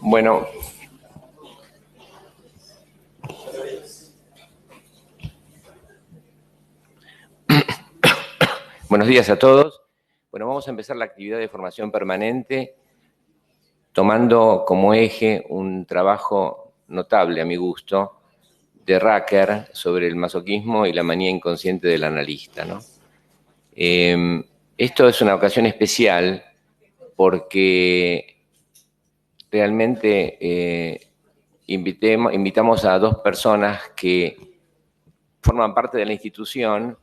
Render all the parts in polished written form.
Bueno, buenos días a todos. Bueno, vamos a empezar la actividad de formación permanente tomando como eje un trabajo notable, a mi gusto, de Racker sobre el masoquismo y la manía inconsciente del analista, ¿no? Esto es una ocasión especial porque realmente invitamos a dos personas que forman parte de la institución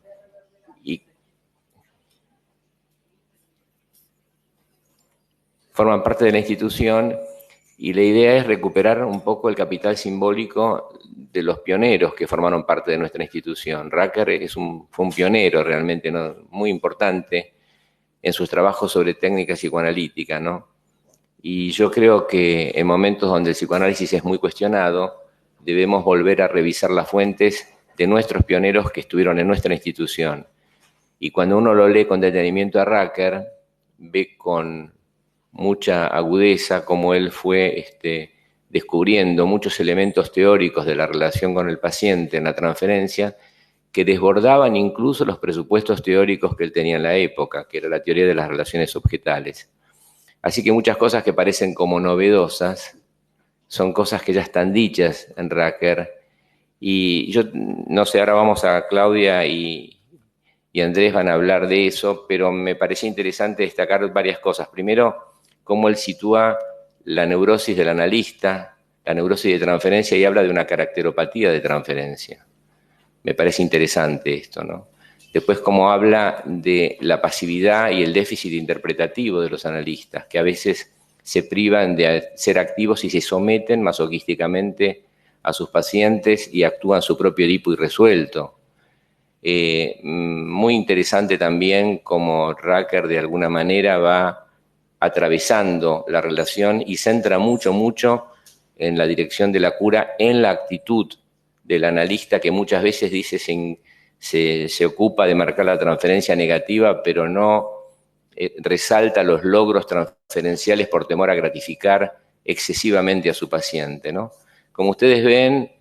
y la idea es recuperar un poco el capital simbólico de los pioneros que formaron parte de nuestra institución. Racker fue un pionero realmente, ¿no?, muy importante en sus trabajos sobre técnica psicoanalítica, ¿no? Y yo creo que en momentos donde el psicoanálisis es muy cuestionado, debemos volver a revisar las fuentes de nuestros pioneros que estuvieron en nuestra institución. Y cuando uno lo lee con detenimiento a Racker, ve con mucha agudeza como él fue descubriendo muchos elementos teóricos de la relación con el paciente en la transferencia que desbordaban incluso los presupuestos teóricos que él tenía en la época, que era la teoría de las relaciones objetales. Así que muchas cosas que parecen como novedosas son cosas que ya están dichas en Racker. Y yo no sé, ahora vamos a Claudia y Andrés van a hablar de eso, pero me parecía interesante destacar varias cosas. Primero, cómo él sitúa la neurosis del analista, la neurosis de transferencia, y habla de una caracteropatía de transferencia. Me parece interesante esto, ¿no? Después, cómo habla de la pasividad y el déficit interpretativo de los analistas, que a veces se privan de ser activos y se someten masoquísticamente a sus pacientes y actúan su propio Edipo irresuelto. Muy interesante también cómo Racker de alguna manera va atravesando la relación y centra mucho en la dirección de la cura, en la actitud del analista, que muchas veces dice se ocupa de marcar la transferencia negativa, pero no resalta los logros transferenciales por temor a gratificar excesivamente a su paciente, ¿no? Como ustedes ven,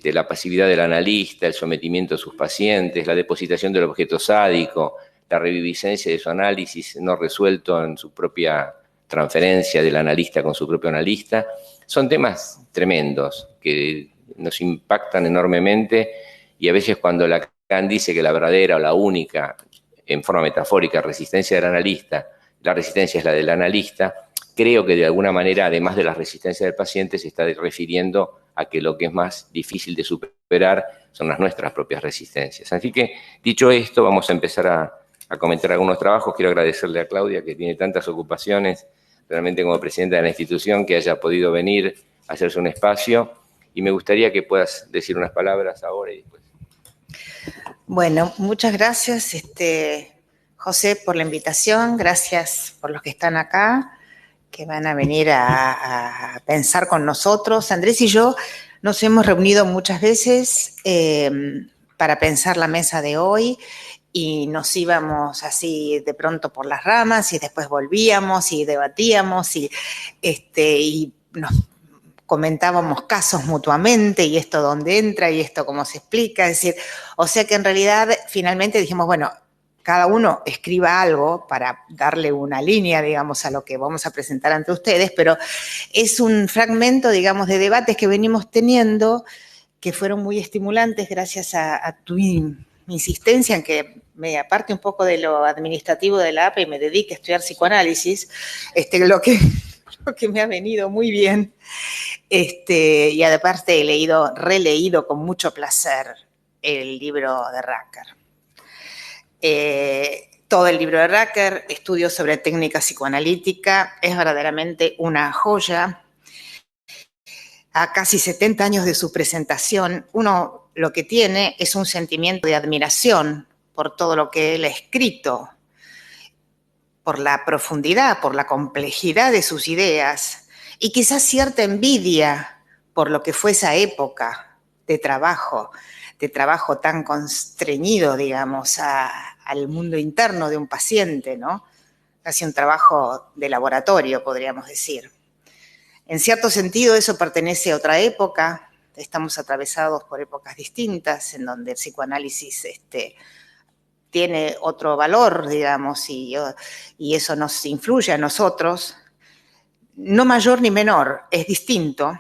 la pasividad del analista, el sometimiento a sus pacientes, la depositación del objeto sádico, la reviviscencia de su análisis no resuelto en su propia transferencia del analista con su propio analista, son temas tremendos que nos impactan enormemente, y a veces cuando Lacan dice que la verdadera o la única, en forma metafórica, resistencia del analista, la resistencia es la del analista, creo que de alguna manera, además de la resistencia del paciente, se está refiriendo a que lo que es más difícil de superar son las nuestras propias resistencias. Así que, dicho esto, vamos a empezar a comentar algunos trabajos. Quiero agradecerle a Claudia, que tiene tantas ocupaciones, realmente como presidenta de la institución, que haya podido venir a hacerse un espacio, y me gustaría que puedas decir unas palabras ahora y después. Bueno, muchas gracias, José, por la invitación. Gracias por los que están acá, que van a venir a pensar con nosotros. Andrés y yo nos hemos reunido muchas veces para pensar la mesa de hoy, y nos íbamos así de pronto por las ramas y después volvíamos y debatíamos y nos comentábamos casos mutuamente, y esto dónde entra y esto cómo se explica. Es decir, o sea que en realidad finalmente dijimos, bueno, cada uno escriba algo para darle una línea, digamos, a lo que vamos a presentar ante ustedes, pero es un fragmento, digamos, de debates que venimos teniendo, que fueron muy estimulantes gracias a tu insistencia en que me aparte un poco de lo administrativo de la APA y me dedique a estudiar psicoanálisis, lo que me ha venido muy bien. Y aparte he releído con mucho placer el libro de Racker. Todo el libro de Racker, Estudios sobre técnica psicoanalítica, es verdaderamente una joya. A casi 70 años de su presentación, uno lo que tiene es un sentimiento de admiración por todo lo que él ha escrito, por la profundidad, por la complejidad de sus ideas, y quizás cierta envidia por lo que fue esa época de trabajo tan constreñido, digamos, al mundo interno de un paciente, ¿no? Casi un trabajo de laboratorio, podríamos decir. En cierto sentido, eso pertenece a otra época. Estamos atravesados por épocas distintas, en donde el psicoanálisis tiene otro valor, digamos, y eso nos influye a nosotros. No mayor ni menor, es distinto.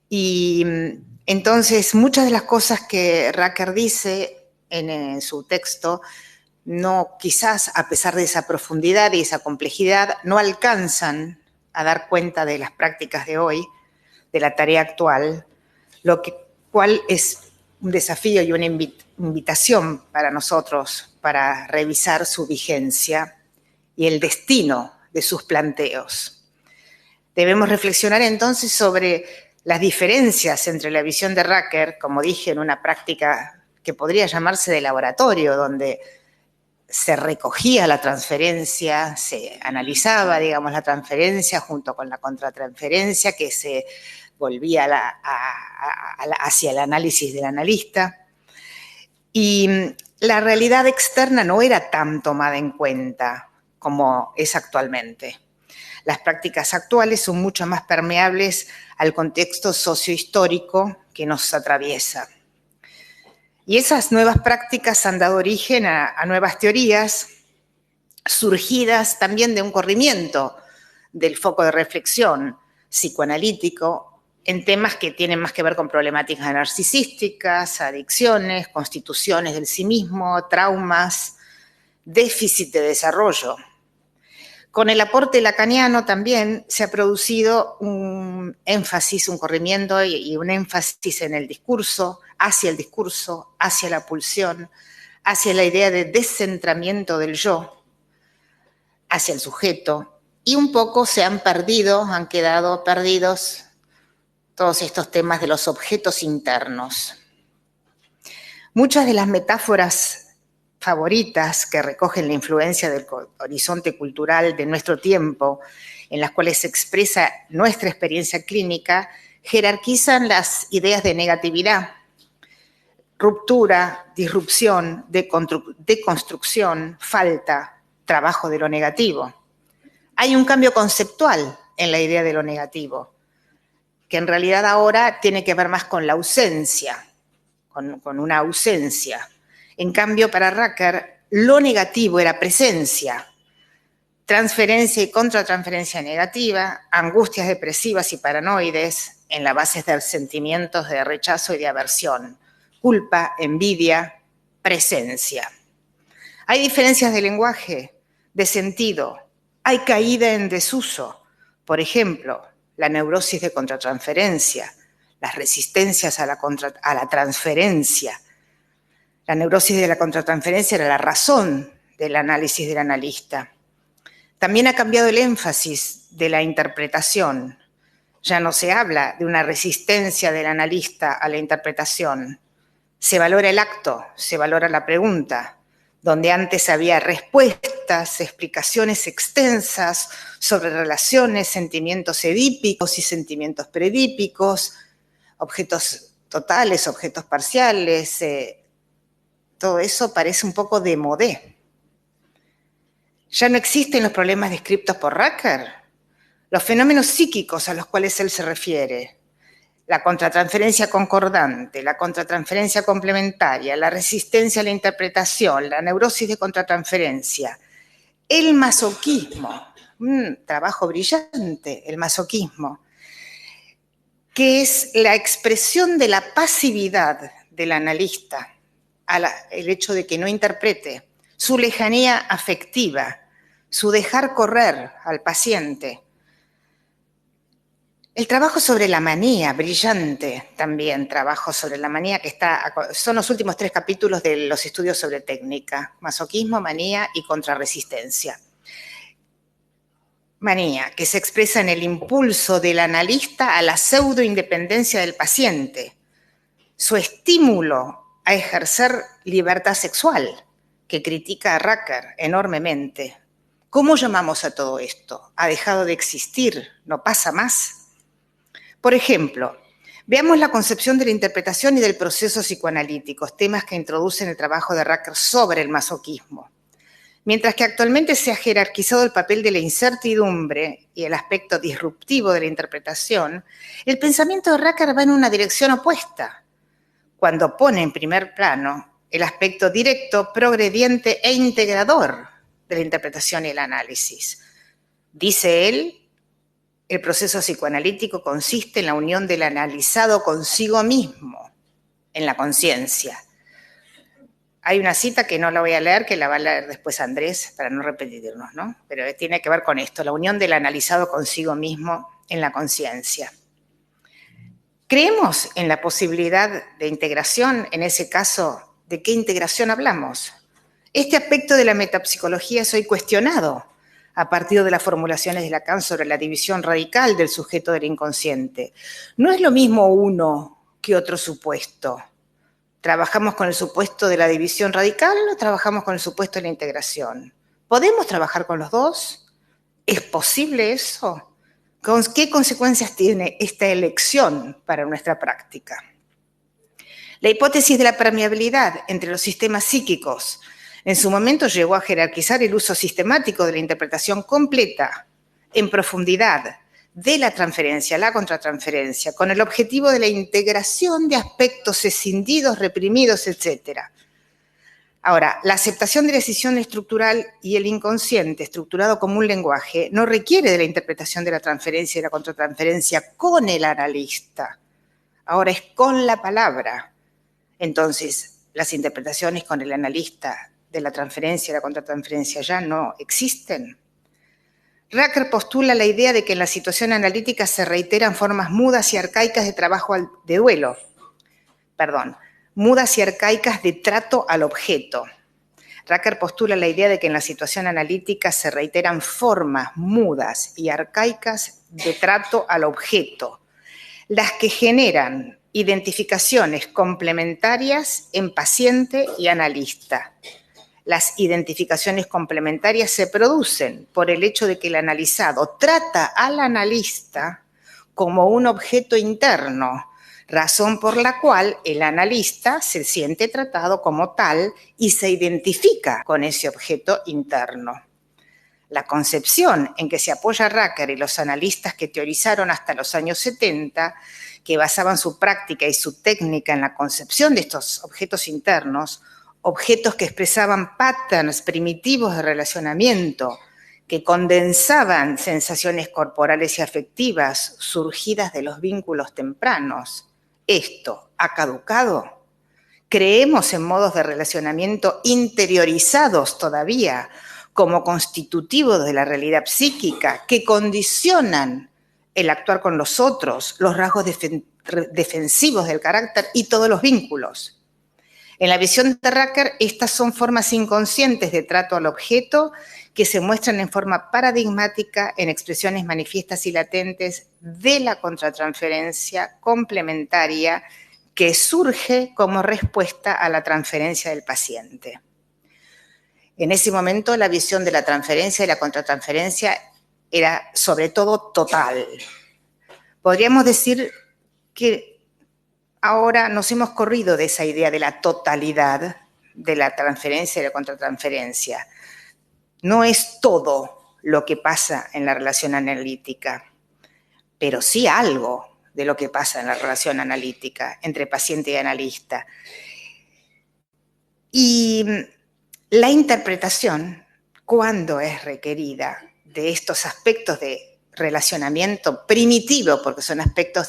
Y entonces, muchas de las cosas que Racker dice en su texto, no, quizás a pesar de esa profundidad y esa complejidad, no alcanzan a dar cuenta de las prácticas de hoy, de la tarea actual, cual es un desafío y una invitación para nosotros para revisar su vigencia y el destino de sus planteos. Debemos reflexionar entonces sobre las diferencias entre la visión de Racker, como dije, en una práctica que podría llamarse de laboratorio, donde se recogía la transferencia, se analizaba, digamos, la transferencia junto con la contratransferencia que se volvía hacia el análisis del analista. Y la realidad externa no era tan tomada en cuenta como es actualmente. Las prácticas actuales son mucho más permeables al contexto sociohistórico que nos atraviesa. Y esas nuevas prácticas han dado origen a nuevas teorías, surgidas también de un corrimiento del foco de reflexión psicoanalítico en temas que tienen más que ver con problemáticas narcisísticas, adicciones, constituciones del sí mismo, traumas, déficit de desarrollo. Con el aporte lacaniano también se ha producido un énfasis, un corrimiento y un énfasis en el discurso, hacia la pulsión, hacia la idea de descentramiento del yo, hacia el sujeto, y un poco han quedado perdidos todos estos temas de los objetos internos. Muchas de las metáforas favoritas que recogen la influencia del horizonte cultural de nuestro tiempo, en las cuales se expresa nuestra experiencia clínica, jerarquizan las ideas de negatividad, ruptura, disrupción, deconstrucción, falta, trabajo de lo negativo. Hay un cambio conceptual en la idea de lo negativo, que en realidad ahora tiene que ver más con la ausencia, con una ausencia. En cambio, para Racker, lo negativo era presencia, transferencia y contratransferencia negativa, angustias depresivas y paranoides en la base de sentimientos de rechazo y de aversión, culpa, envidia, presencia. Hay diferencias de lenguaje, de sentido, hay caída en desuso. Por ejemplo, la neurosis de contratransferencia, las resistencias a la transferencia. La neurosis de la contratransferencia era la razón del análisis del analista. También ha cambiado el énfasis de la interpretación. Ya no se habla de una resistencia del analista a la interpretación. Se valora el acto, se valora la pregunta, donde antes había respuestas, explicaciones extensas sobre relaciones, sentimientos edípicos y sentimientos predípicos, objetos totales, objetos parciales, todo eso parece un poco démodé. Ya no existen los problemas descritos por Racker, los fenómenos psíquicos a los cuales él se refiere, la contratransferencia concordante, la contratransferencia complementaria, la resistencia a la interpretación, la neurosis de contratransferencia, el masoquismo, un trabajo brillante, el masoquismo, que es la expresión de la pasividad del analista, el hecho de que no interprete, su lejanía afectiva, su dejar correr al paciente. El trabajo sobre la manía, brillante también, trabajo sobre la manía que son los últimos 3 capítulos de los estudios sobre técnica, masoquismo, manía y contrarresistencia. Manía, que se expresa en el impulso del analista a la pseudoindependencia del paciente, su estímulo a ejercer libertad sexual, que critica a Racker enormemente. ¿Cómo llamamos a todo esto? Ha dejado de existir, no pasa más. Por ejemplo, veamos la concepción de la interpretación y del proceso psicoanalítico, temas que introducen el trabajo de Racker sobre el masoquismo. Mientras que actualmente se ha jerarquizado el papel de la incertidumbre y el aspecto disruptivo de la interpretación, el pensamiento de Rucker va en una dirección opuesta, cuando pone en primer plano el aspecto directo, progrediente e integrador de la interpretación y el análisis. Dice él, el proceso psicoanalítico consiste en la unión del analizado consigo mismo, en la conciencia. Hay una cita que no la voy a leer, que la va a leer después Andrés, para no repetirnos, ¿no? Pero tiene que ver con esto, la unión del analizado consigo mismo en la conciencia. ¿Creemos en la posibilidad de integración? En ese caso, ¿de qué integración hablamos? Este aspecto de la metapsicología es hoy cuestionado a partir de las formulaciones de Lacan sobre la división radical del sujeto del inconsciente. No es lo mismo uno que otro supuesto. ¿Trabajamos con el supuesto de la división radical o trabajamos con el supuesto de la integración? ¿Podemos trabajar con los dos? ¿Es posible eso? ¿Qué consecuencias tiene esta elección para nuestra práctica? La hipótesis de la permeabilidad entre los sistemas psíquicos en su momento llegó a jerarquizar el uso sistemático de la interpretación completa, en profundidad, de la transferencia, la contratransferencia, con el objetivo de la integración de aspectos escindidos, reprimidos, etc. Ahora, la aceptación de la decisión estructural y el inconsciente, estructurado como un lenguaje, no requiere de la interpretación de la transferencia y la contratransferencia con el analista. Ahora es con la palabra. Entonces, las interpretaciones con el analista de la transferencia y la contratransferencia ya no existen. Rucker postula la idea de que en la situación analítica se reiteran formas mudas y arcaicas de trabajo de duelo. Mudas y arcaicas de trato al objeto. Rucker postula la idea de que en la situación analítica se reiteran formas mudas y arcaicas de trato al objeto, las que generan identificaciones complementarias en paciente y analista. Las identificaciones complementarias se producen por el hecho de que el analizado trata al analista como un objeto interno, razón por la cual el analista se siente tratado como tal y se identifica con ese objeto interno. La concepción en que se apoya Rucker y los analistas que teorizaron hasta los años 70, que basaban su práctica y su técnica en la concepción de estos objetos internos, objetos que expresaban patterns primitivos de relacionamiento, que condensaban sensaciones corporales y afectivas surgidas de los vínculos tempranos. ¿Esto ha caducado? ¿Creemos en modos de relacionamiento interiorizados todavía como constitutivos de la realidad psíquica que condicionan el actuar con los otros, los rasgos defensivos del carácter y todos los vínculos? En la visión de Rucker, estas son formas inconscientes de trato al objeto que se muestran en forma paradigmática en expresiones manifiestas y latentes de la contratransferencia complementaria que surge como respuesta a la transferencia del paciente. En ese momento, la visión de la transferencia y la contratransferencia era sobre todo total. Podríamos decir que ahora nos hemos corrido de esa idea de la totalidad de la transferencia y la contratransferencia. No es todo lo que pasa en la relación analítica, pero sí algo de lo que pasa en la relación analítica entre paciente y analista. Y la interpretación, cuando es requerida de estos aspectos de relacionamiento primitivo, porque son aspectos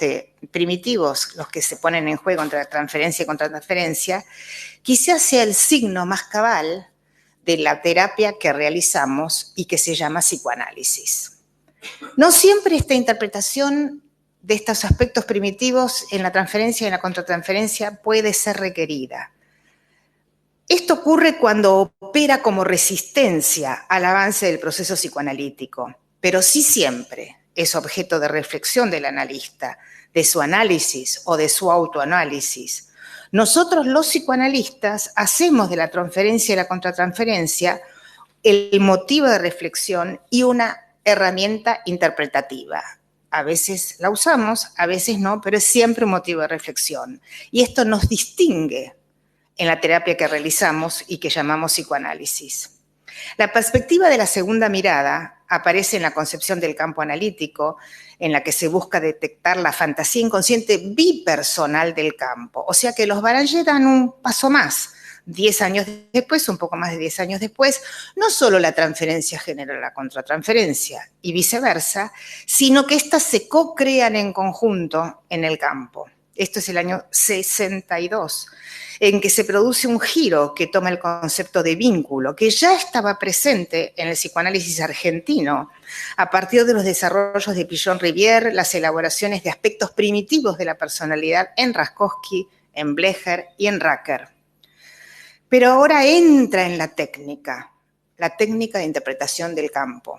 primitivos los que se ponen en juego entre transferencia y contratransferencia, quizás sea el signo más cabal de la terapia que realizamos y que se llama psicoanálisis. No siempre esta interpretación de estos aspectos primitivos en la transferencia y en la contratransferencia puede ser requerida. Esto ocurre cuando opera como resistencia al avance del proceso psicoanalítico, pero sí siempre es objeto de reflexión del analista, de su análisis o de su autoanálisis. Nosotros los psicoanalistas hacemos de la transferencia y la contratransferencia el motivo de reflexión y una herramienta interpretativa. A veces la usamos, a veces no, pero es siempre un motivo de reflexión. Y esto nos distingue en la terapia que realizamos y que llamamos psicoanálisis. La perspectiva de la segunda mirada aparece en la concepción del campo analítico, en la que se busca detectar la fantasía inconsciente bipersonal del campo. O sea que los Barangé dan un paso más. 10 años después, un poco más de 10 años después, no solo la transferencia genera la contratransferencia y viceversa, sino que éstas se co-crean en conjunto en el campo. Esto es el año 62, en que se produce un giro que toma el concepto de vínculo, que ya estaba presente en el psicoanálisis argentino, a partir de los desarrollos de Pillon-Rivière, las elaboraciones de aspectos primitivos de la personalidad en Raskowski, en Blecher y en Racker. Pero ahora entra en la técnica de interpretación del campo.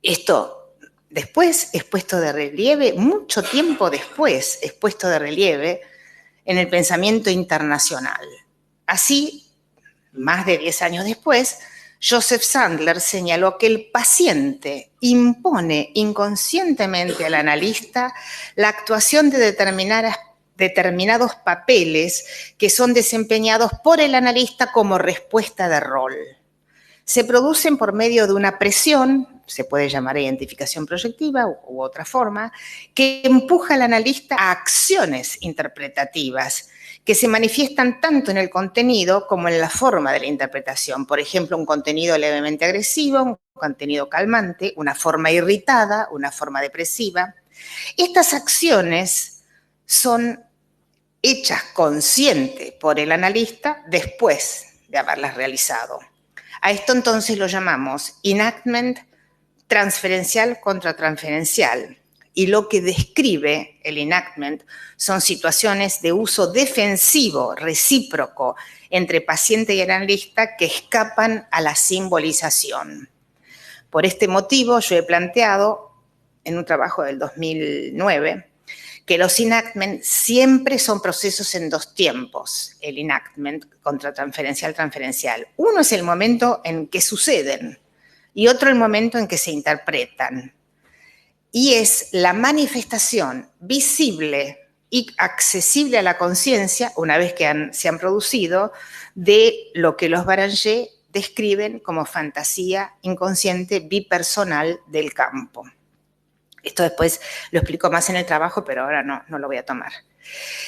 Esto después es puesto de relieve, mucho tiempo después es puesto de relieve en el pensamiento internacional. Así, más de 10 años después, Joseph Sandler señaló que el paciente impone inconscientemente al analista la actuación de determinados papeles que son desempeñados por el analista como respuesta de rol. Se producen por medio de una presión, se puede llamar identificación proyectiva u otra forma, que empuja al analista a acciones interpretativas que se manifiestan tanto en el contenido como en la forma de la interpretación. Por ejemplo, un contenido levemente agresivo, un contenido calmante, una forma irritada, una forma depresiva. Estas acciones son hechas consciente por el analista después de haberlas realizado. A esto entonces lo llamamos enactment transferencial contra transferencial. Y lo que describe el enactment son situaciones de uso defensivo, recíproco, entre paciente y analista que escapan a la simbolización. Por este motivo, yo he planteado en un trabajo del 2009 que los enactment siempre son procesos en dos tiempos, el enactment contratransferencial-transferencial. Uno es el momento en que suceden y otro el momento en que se interpretan. Y es la manifestación visible y accesible a la conciencia, una vez que se han producido, de lo que los Barangé describen como fantasía inconsciente bipersonal del campo. Esto después lo explico más en el trabajo, pero ahora no lo voy a tomar.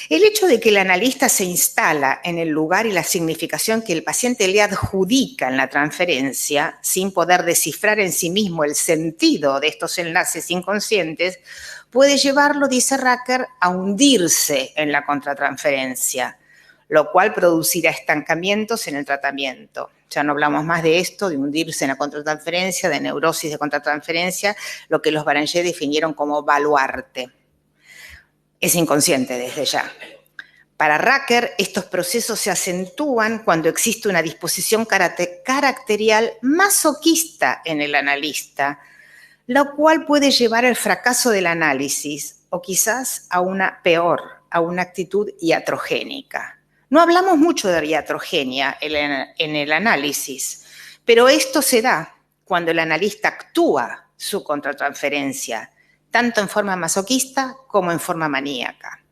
El hecho de que el analista se instala en el lugar y la significación que el paciente le adjudica en la transferencia, sin poder descifrar en sí mismo el sentido de estos enlaces inconscientes, puede llevarlo, dice Racker, a hundirse en la contratransferencia, lo cual producirá estancamientos en el tratamiento. Ya no hablamos más de esto, de hundirse en la contratransferencia, de neurosis de contratransferencia, lo que los Barangé definieron como baluarte. Es inconsciente desde ya. Para Racker, estos procesos se acentúan cuando existe una disposición caracterial masoquista en el analista, lo cual puede llevar al fracaso del análisis o quizás a una peor, a una actitud iatrogénica. No hablamos mucho de iatrogenia en el análisis, pero esto se da cuando el analista actúa su contratransferencia, tanto en forma masoquista como en forma maníaca.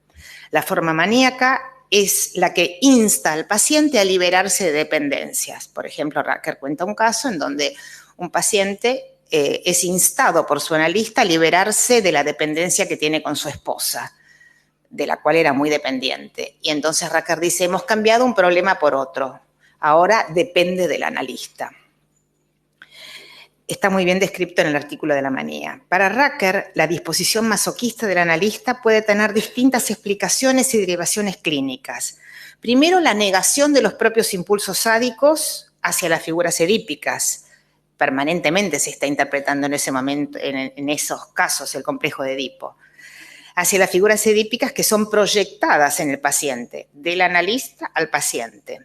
La forma maníaca es la que insta al paciente a liberarse de dependencias. Por ejemplo, Racker cuenta un caso en donde un paciente es instado por su analista a liberarse de la dependencia que tiene con su esposa, de la cual era muy dependiente. Y entonces Racker dice, hemos cambiado un problema por otro. Ahora depende del analista. Está muy bien descrito en el artículo de la manía. Para Racker, la disposición masoquista del analista puede tener distintas explicaciones y derivaciones clínicas. Primero, la negación de los propios impulsos sádicos hacia las figuras edípicas. Permanentemente se está interpretando en ese momento, en esos casos, el complejo de Edipo. Hacia las figuras edípicas que son proyectadas en el paciente, del analista al paciente,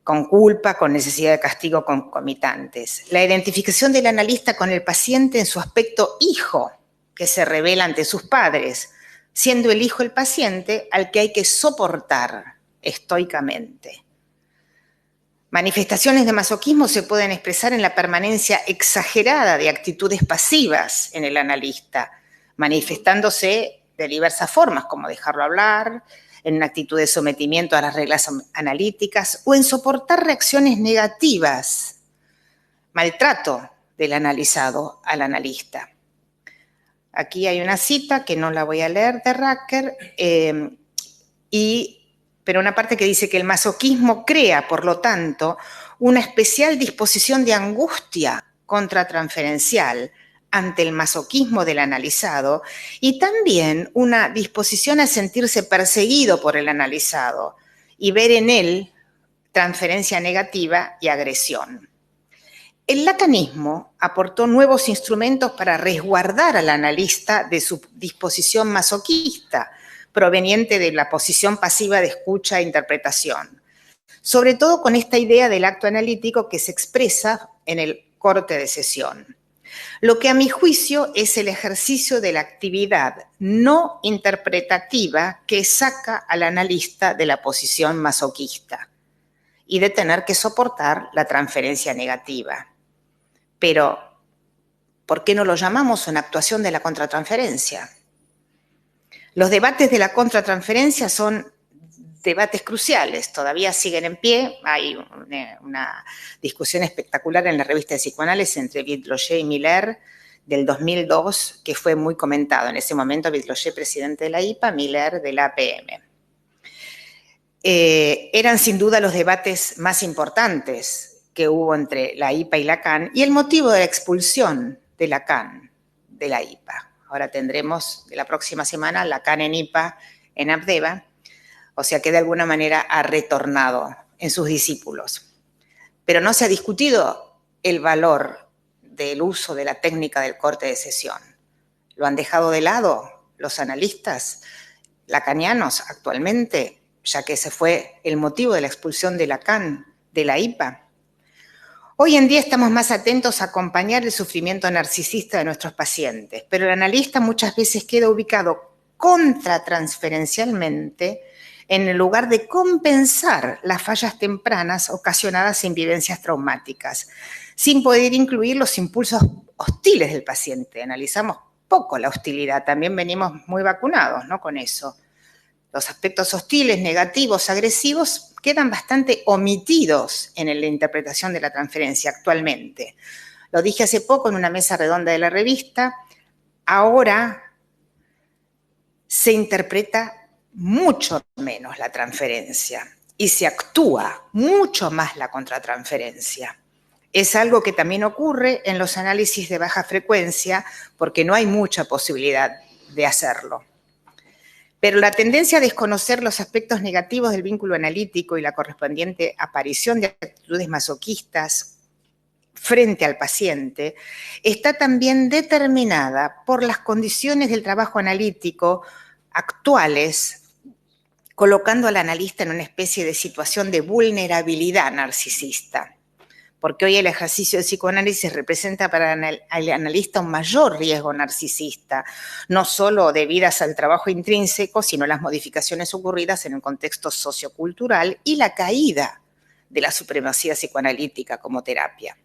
con culpa, con necesidad de castigo concomitantes. La identificación del analista con el paciente en su aspecto hijo, que se revela ante sus padres, siendo el hijo el paciente al que hay que soportar estoicamente. Manifestaciones de masoquismo se pueden expresar en la permanencia exagerada de actitudes pasivas en el analista, manifestándose de diversas formas, como dejarlo hablar, en una actitud de sometimiento a las reglas analíticas o en soportar reacciones negativas maltrato del analizado al analista. Aquí hay una cita que no la voy a leer de Racker, pero una parte que dice que el masoquismo crea, por lo tanto, una especial disposición de angustia contratransferencial ante el masoquismo del analizado y también una disposición a sentirse perseguido por el analizado y ver en él transferencia negativa y agresión. El lacanismo aportó nuevos instrumentos para resguardar al analista de su disposición masoquista, proveniente de la posición pasiva de escucha e interpretación, sobre todo con esta idea del acto analítico que se expresa en el corte de sesión. Lo que a mi juicio es el ejercicio de la actividad no interpretativa que saca al analista de la posición masoquista y de tener que soportar la transferencia negativa. Pero, ¿por qué no lo llamamos una actuación de la contratransferencia? Los debates de la contratransferencia son debates cruciales, todavía siguen en pie. Hay una discusión espectacular en la revista de Psicoanálisis entre Vidloché y Miller del 2002, que fue muy comentado. En ese momento, Vidloché, presidente de la IPA, Miller de la APM. Eran sin duda los debates más importantes que hubo entre la IPA y Lacan, y el motivo de la expulsión de Lacan de la IPA. Ahora tendremos la próxima semana Lacan en IPA, en Abdeva, o sea que de alguna manera ha retornado en sus discípulos. Pero no se ha discutido el valor del uso de la técnica del corte de sesión. Lo han dejado de lado los analistas lacanianos actualmente, ya que ese fue el motivo de la expulsión de Lacan de la IPA. Hoy en día estamos más atentos a acompañar el sufrimiento narcisista de nuestros pacientes, pero el analista muchas veces queda ubicado contratransferencialmente en el lugar de compensar las fallas tempranas ocasionadas en vivencias traumáticas, sin poder incluir los impulsos hostiles del paciente. Analizamos poco la hostilidad, también venimos muy vacunados, ¿no?, con eso. Los aspectos hostiles, negativos, agresivos, quedan bastante omitidos en la interpretación de la transferencia actualmente. Lo dije hace poco en una mesa redonda de la revista, ahora se interpreta mucho menos la transferencia y se actúa mucho más la contratransferencia. Es algo que también ocurre en los análisis de baja frecuencia porque no hay mucha posibilidad de hacerlo. Pero la tendencia a desconocer los aspectos negativos del vínculo analítico y la correspondiente aparición de actitudes masoquistas frente al paciente está también determinada por las condiciones del trabajo analítico actuales, colocando al analista en una especie de situación de vulnerabilidad narcisista. Porque hoy el ejercicio de psicoanálisis representa para el analista un mayor riesgo narcisista, no solo debidas al trabajo intrínseco, sino las modificaciones ocurridas en el contexto sociocultural y la caída de la supremacía psicoanalítica como terapia.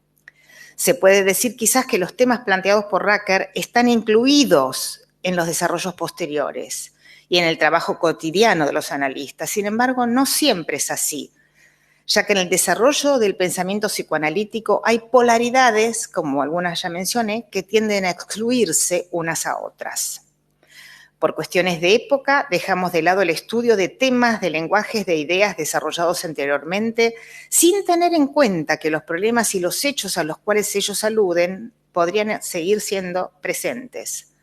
Se puede decir quizás que los temas planteados por Racker están incluidos en los desarrollos posteriores y en el trabajo cotidiano de los analistas. Sin embargo, no siempre es así, ya que en el desarrollo del pensamiento psicoanalítico hay polaridades, como algunas ya mencioné, que tienden a excluirse unas a otras. Por cuestiones de época, dejamos de lado el estudio de temas, de lenguajes, de ideas desarrollados anteriormente, sin tener en cuenta que los problemas y los hechos a los cuales ellos aluden podrían seguir siendo presentes.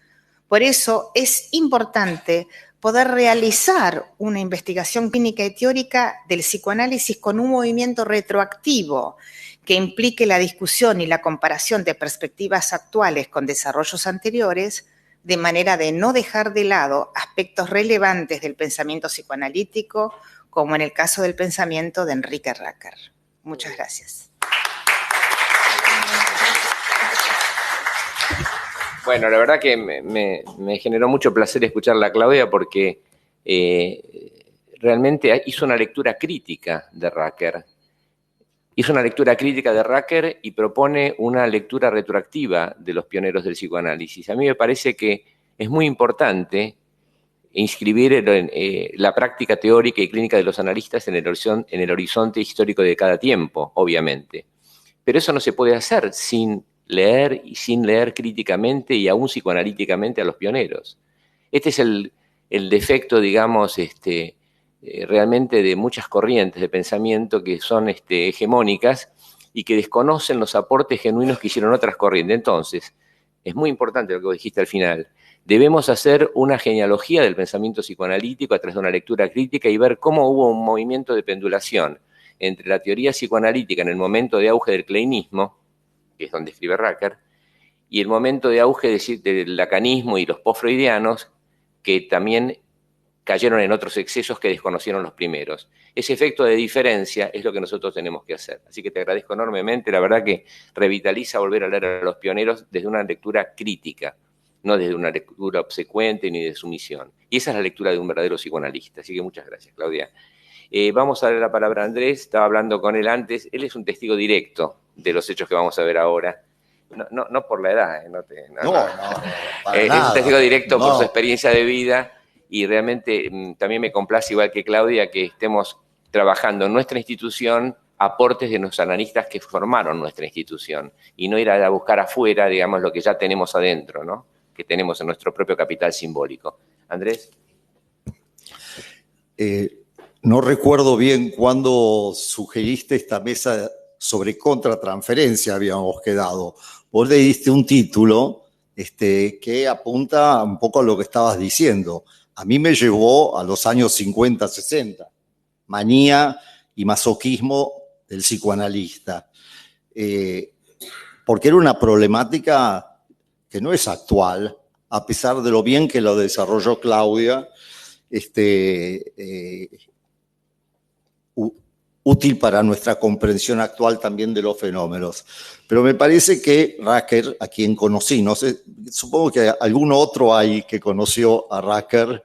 Por eso es importante poder realizar una investigación clínica y teórica del psicoanálisis con un movimiento retroactivo que implique la discusión y la comparación de perspectivas actuales con desarrollos anteriores, de manera de no dejar de lado aspectos relevantes del pensamiento psicoanalítico, como en el caso del pensamiento de Enrique Racker. Muchas gracias. Bueno, la verdad que me generó mucho placer escucharla a Claudia porque realmente hizo una lectura crítica de Racker. Hizo una lectura crítica de Racker y propone una lectura retroactiva de los pioneros del psicoanálisis. A mí me parece que es muy importante inscribir la práctica teórica y clínica de los analistas en el horizonte histórico de cada tiempo, obviamente. Pero eso no se puede hacer sin leer y sin leer críticamente y aún psicoanalíticamente a los pioneros. Este es el defecto, digamos, realmente de muchas corrientes de pensamiento que son hegemónicas y que desconocen los aportes genuinos que hicieron otras corrientes. Entonces, es muy importante lo que vos dijiste al final. Debemos hacer una genealogía del pensamiento psicoanalítico a través de una lectura crítica y ver cómo hubo un movimiento de pendulación entre la teoría psicoanalítica en el momento de auge del kleinismo, que es donde escribe Racker, y el momento de auge del lacanismo y los post-freudianos, que también cayeron en otros excesos que desconocieron los primeros. Ese efecto de diferencia es lo que nosotros tenemos que hacer. Así que te agradezco enormemente, la verdad que revitaliza volver a leer a los pioneros desde una lectura crítica, no desde una lectura obsecuente ni de sumisión. Y esa es la lectura de un verdadero psicoanalista. Así que muchas gracias, Claudia. Vamos a darle la palabra a Andrés, estaba hablando con él antes, él es un testigo directo de los hechos que vamos a ver ahora. No por la edad, no, para es nada, un testigo directo no. por su experiencia de vida y realmente también me complace, igual que Claudia, que estemos trabajando en nuestra institución aportes de los analistas que formaron nuestra institución y no ir a buscar afuera, digamos, lo que ya tenemos adentro, ¿no? Que tenemos en nuestro propio capital simbólico. Andrés. No recuerdo bien cuándo sugeriste esta mesa sobre contratransferencia, habíamos quedado. Vos le diste un título que apunta un poco a lo que estabas diciendo. A mí me llevó a los años 50, 60. Manía y masoquismo del psicoanalista. Porque era una problemática que no es actual, a pesar de lo bien que lo desarrolló Claudia, útil para nuestra comprensión actual también de los fenómenos. Pero me parece que Racker, a quien conocí, no sé, supongo que algún otro hay que conoció a Racker,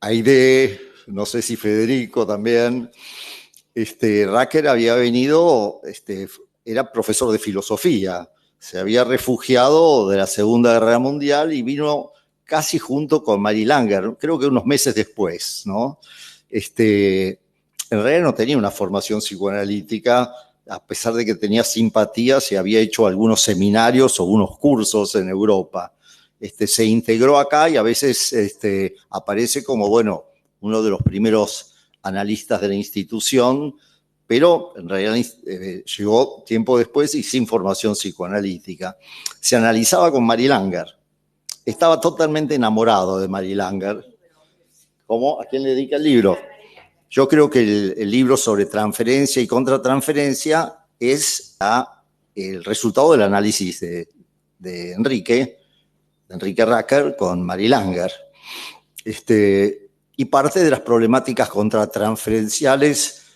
Aide, no sé si Federico también. Racker había venido, era profesor de filosofía, se había refugiado de la Segunda Guerra Mundial y vino casi junto con Mary Langer, creo que unos meses después, ¿no? En realidad no tenía una formación psicoanalítica, a pesar de que tenía simpatías y había hecho algunos seminarios o unos cursos en Europa. Se integró acá y a veces aparece como, bueno, uno de los primeros analistas de la institución, pero en realidad llegó tiempo después y sin formación psicoanalítica. Se analizaba con Mary Langer. Estaba totalmente enamorado de Mary Langer. ¿Cómo? ¿A quién le dedica el libro? Yo creo que el libro sobre transferencia y contratransferencia es el resultado del análisis de Enrique Racker con Mary Langer. Y parte de las problemáticas contratransferenciales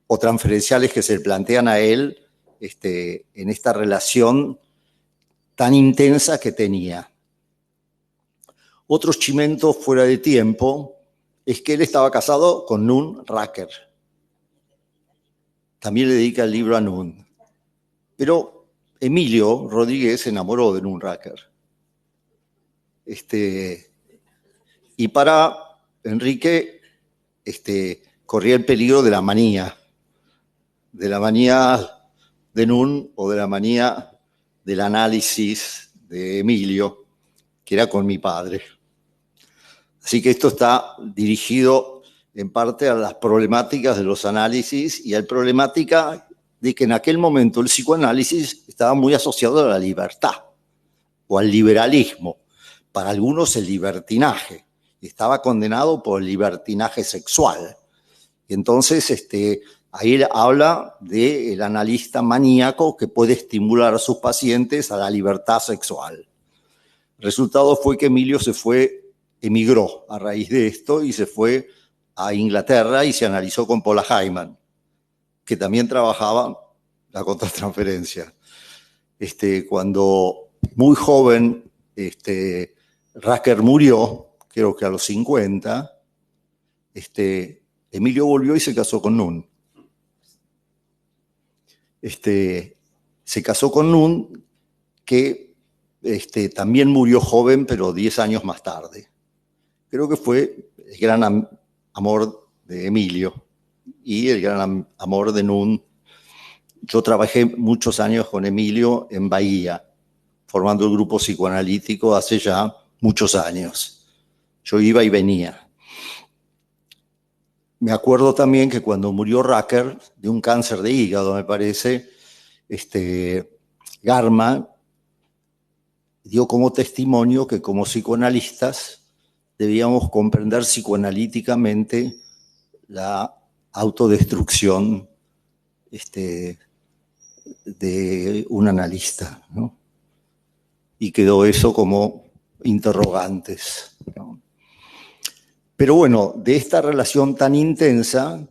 o transferenciales que se le plantean a él en esta relación tan intensa que tenía. Otro chimento fuera de tiempo es que él estaba casado con Nun Racker. También le dedica el libro a Nun. Pero Emilio Rodríguez se enamoró de Nun Racker. Y para Enrique corría el peligro de la manía de Nun o de la manía del análisis de Emilio, que era con mi padre. Así que esto está dirigido en parte a las problemáticas de los análisis y a la problemática de que en aquel momento el psicoanálisis estaba muy asociado a la libertad o al liberalismo. Para algunos el libertinaje. Estaba condenado por el libertinaje sexual. Y entonces ahí él habla del analista maníaco que puede estimular a sus pacientes a la libertad sexual. El resultado fue que Emilio emigró a raíz de esto y se fue a Inglaterra y se analizó con Paula Hyman, que también trabajaba la contratransferencia. Cuando muy joven Racker murió, creo que a los 50, Emilio volvió y se casó con Nun. Se casó con Nun, que también murió joven, pero 10 años más tarde. Creo que fue el gran amor de Emilio y el gran amor de Nun. Yo trabajé muchos años con Emilio en Bahía, formando el grupo psicoanalítico hace ya muchos años. Yo iba y venía. Me acuerdo también que cuando murió Racker, de un cáncer de hígado, me parece, Garma dio como testimonio que como psicoanalistas debíamos comprender psicoanalíticamente la autodestrucción de un analista, ¿no? Y quedó eso como interrogantes, ¿no? Pero bueno, de esta relación tan intensa,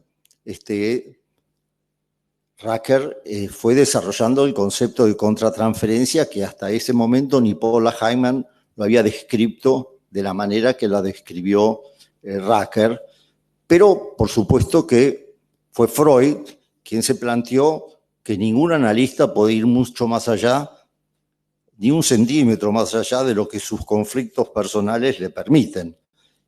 Racker fue desarrollando el concepto de contratransferencia que hasta ese momento ni Paula Hyman lo había descrito de la manera que la describió Racker, pero por supuesto que fue Freud quien se planteó que ningún analista puede ir mucho más allá, ni un centímetro más allá de lo que sus conflictos personales le permiten,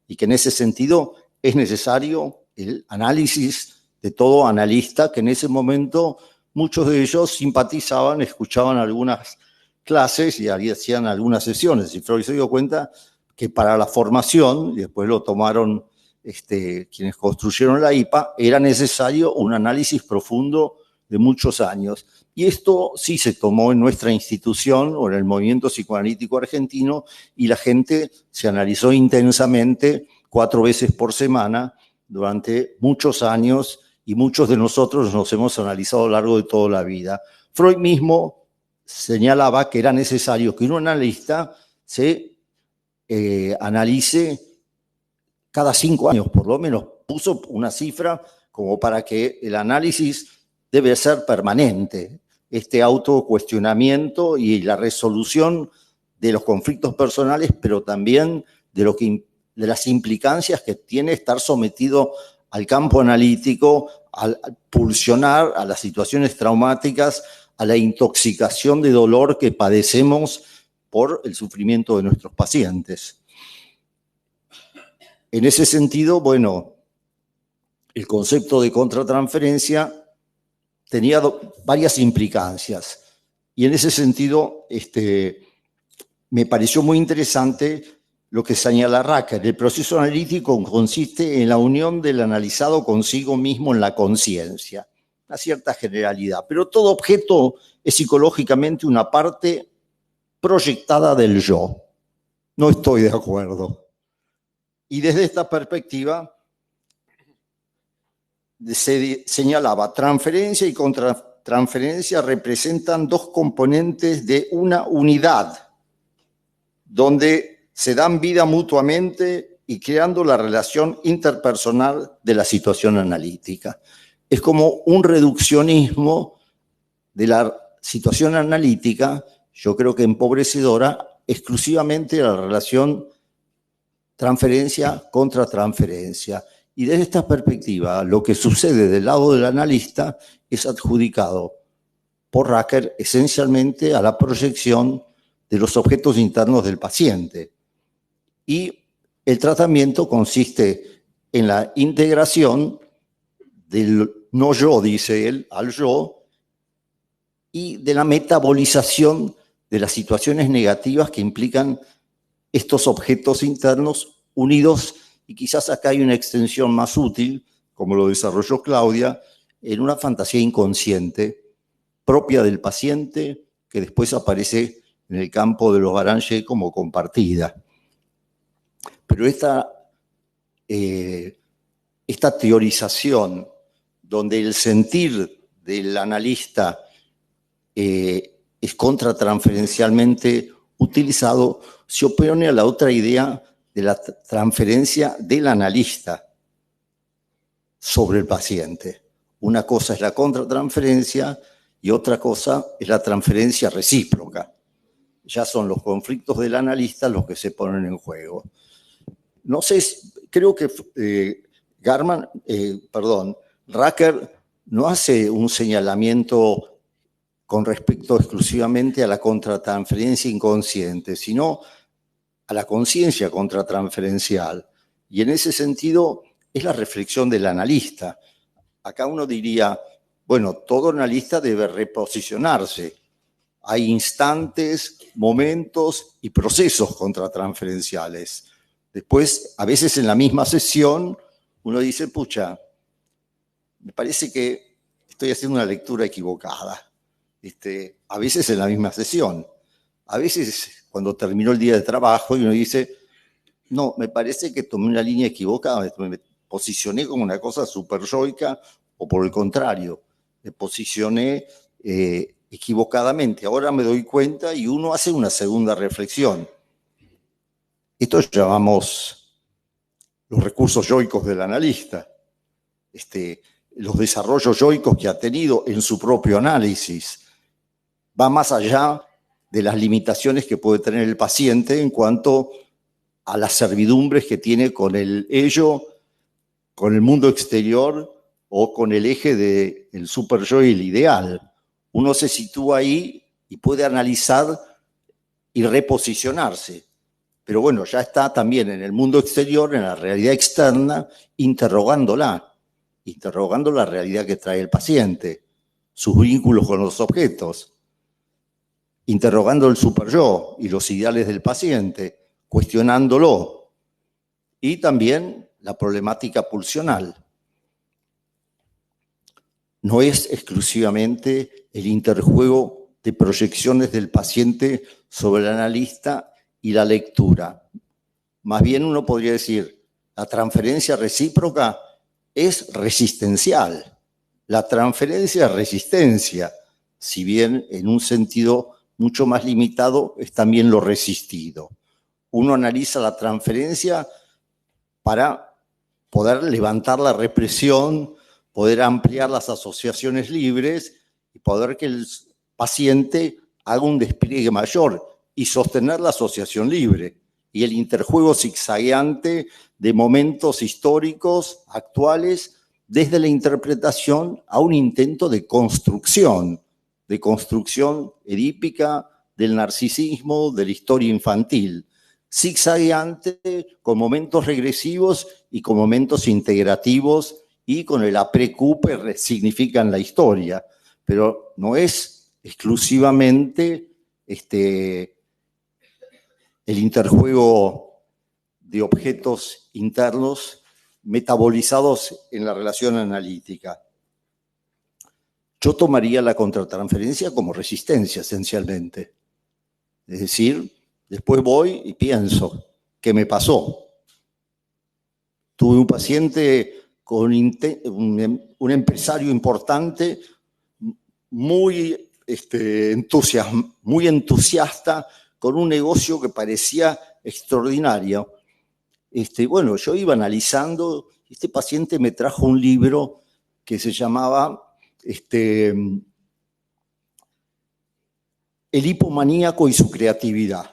y que en ese sentido es necesario el análisis de todo analista, que en ese momento muchos de ellos simpatizaban, escuchaban algunas clases y hacían algunas sesiones. Y Freud se dio cuenta que para la formación, y después lo tomaron quienes construyeron la IPA, era necesario un análisis profundo de muchos años. Y esto sí se tomó en nuestra institución o en el movimiento psicoanalítico argentino, y la gente se analizó intensamente 4 veces por semana durante muchos años, y muchos de nosotros nos hemos analizado a lo largo de toda la vida. Freud mismo señalaba que era necesario que un analista se analice cada 5 años, por lo menos puso una cifra como para que el análisis debe ser permanente, este autocuestionamiento y la resolución de los conflictos personales, pero también de las implicancias que tiene estar sometido al campo analítico, al pulsionar a las situaciones traumáticas, a la intoxicación de dolor que padecemos por el sufrimiento de nuestros pacientes. En ese sentido, bueno, el concepto de contratransferencia tenía varias implicancias, y en ese sentido me pareció muy interesante lo que señala Racker. El proceso analítico consiste en la unión del analizado consigo mismo en la conciencia, una cierta generalidad, pero todo objeto es psicológicamente una parte proyectada del yo. No estoy de acuerdo. Y desde esta perspectiva se señalaba: transferencia y contratransferencia representan 2 componentes de una unidad, donde se dan vida mutuamente y creando la relación interpersonal de la situación analítica. Es como un reduccionismo de la situación analítica, yo creo que empobrecedora, exclusivamente a la relación transferencia contra transferencia. Y desde esta perspectiva, lo que sucede del lado del analista es adjudicado por Racker esencialmente a la proyección de los objetos internos del paciente. Y el tratamiento consiste en la integración del no yo, dice él, al yo, y de la metabolización de las situaciones negativas que implican estos objetos internos unidos, y quizás acá hay una extensión más útil, como lo desarrolló Claudia, en una fantasía inconsciente propia del paciente, que después aparece en el campo de los Barange como compartida. Pero esta teorización, donde el sentir del analista es contratransferencialmente utilizado, se opone a la otra idea de la transferencia del analista sobre el paciente. Una cosa es la contratransferencia y otra cosa es la transferencia recíproca. Ya son los conflictos del analista los que se ponen en juego. No sé, creo que Racker no hace un señalamiento con respecto exclusivamente a la contratransferencia inconsciente, sino a la conciencia contratransferencial. Y en ese sentido es la reflexión del analista. acá uno diría, bueno, todo analista debe reposicionarse. Hay instantes, momentos y procesos contratransferenciales. Después, a veces en la misma sesión, uno dice, pucha, me parece que estoy haciendo una lectura equivocada. A veces en la misma sesión. A veces cuando terminó el día de trabajo y uno dice, no, me parece que tomé una línea equivocada, me posicioné como una cosa súper yoica, o por el contrario, me posicioné equivocadamente. Ahora me doy cuenta y uno hace una segunda reflexión. Esto llamamos los recursos yoicos del analista, los desarrollos yoicos que ha tenido en su propio análisis. Va más allá de las limitaciones que puede tener el paciente en cuanto a las servidumbres que tiene con el ello, con el mundo exterior o con el eje del super yo y el ideal. Uno se sitúa ahí y puede analizar y reposicionarse. Pero bueno, ya está también en el mundo exterior, en la realidad externa, interrogando la realidad que trae el paciente, sus vínculos con los objetos, interrogando el superyo y los ideales del paciente, cuestionándolo, y también la problemática pulsional. No es exclusivamente el interjuego de proyecciones del paciente sobre el analista y la lectura. Más bien uno podría decir, la transferencia recíproca es resistencial. La transferencia es resistencia, si bien en un sentido mucho más limitado es también lo resistido. Uno analiza la transferencia para poder levantar la represión, poder ampliar las asociaciones libres y poder que el paciente haga un despliegue mayor y sostener la asociación libre. Y el interjuego zigzagueante de momentos históricos actuales desde la interpretación a un intento de construcción edípica del narcisismo, de la historia infantil, zigzagueante con momentos regresivos y con momentos integrativos y con el apre-Q que resignifican la historia, pero no es exclusivamente el interjuego de objetos internos metabolizados en la relación analítica. Yo tomaría la contratransferencia como resistencia, esencialmente. Es decir, después voy y pienso, ¿qué me pasó? Tuve un paciente con un empresario importante, muy entusiasta, con un negocio que parecía extraordinario. Bueno, yo iba analizando, este paciente me trajo un libro que se llamaba El hipomaníaco y su creatividad,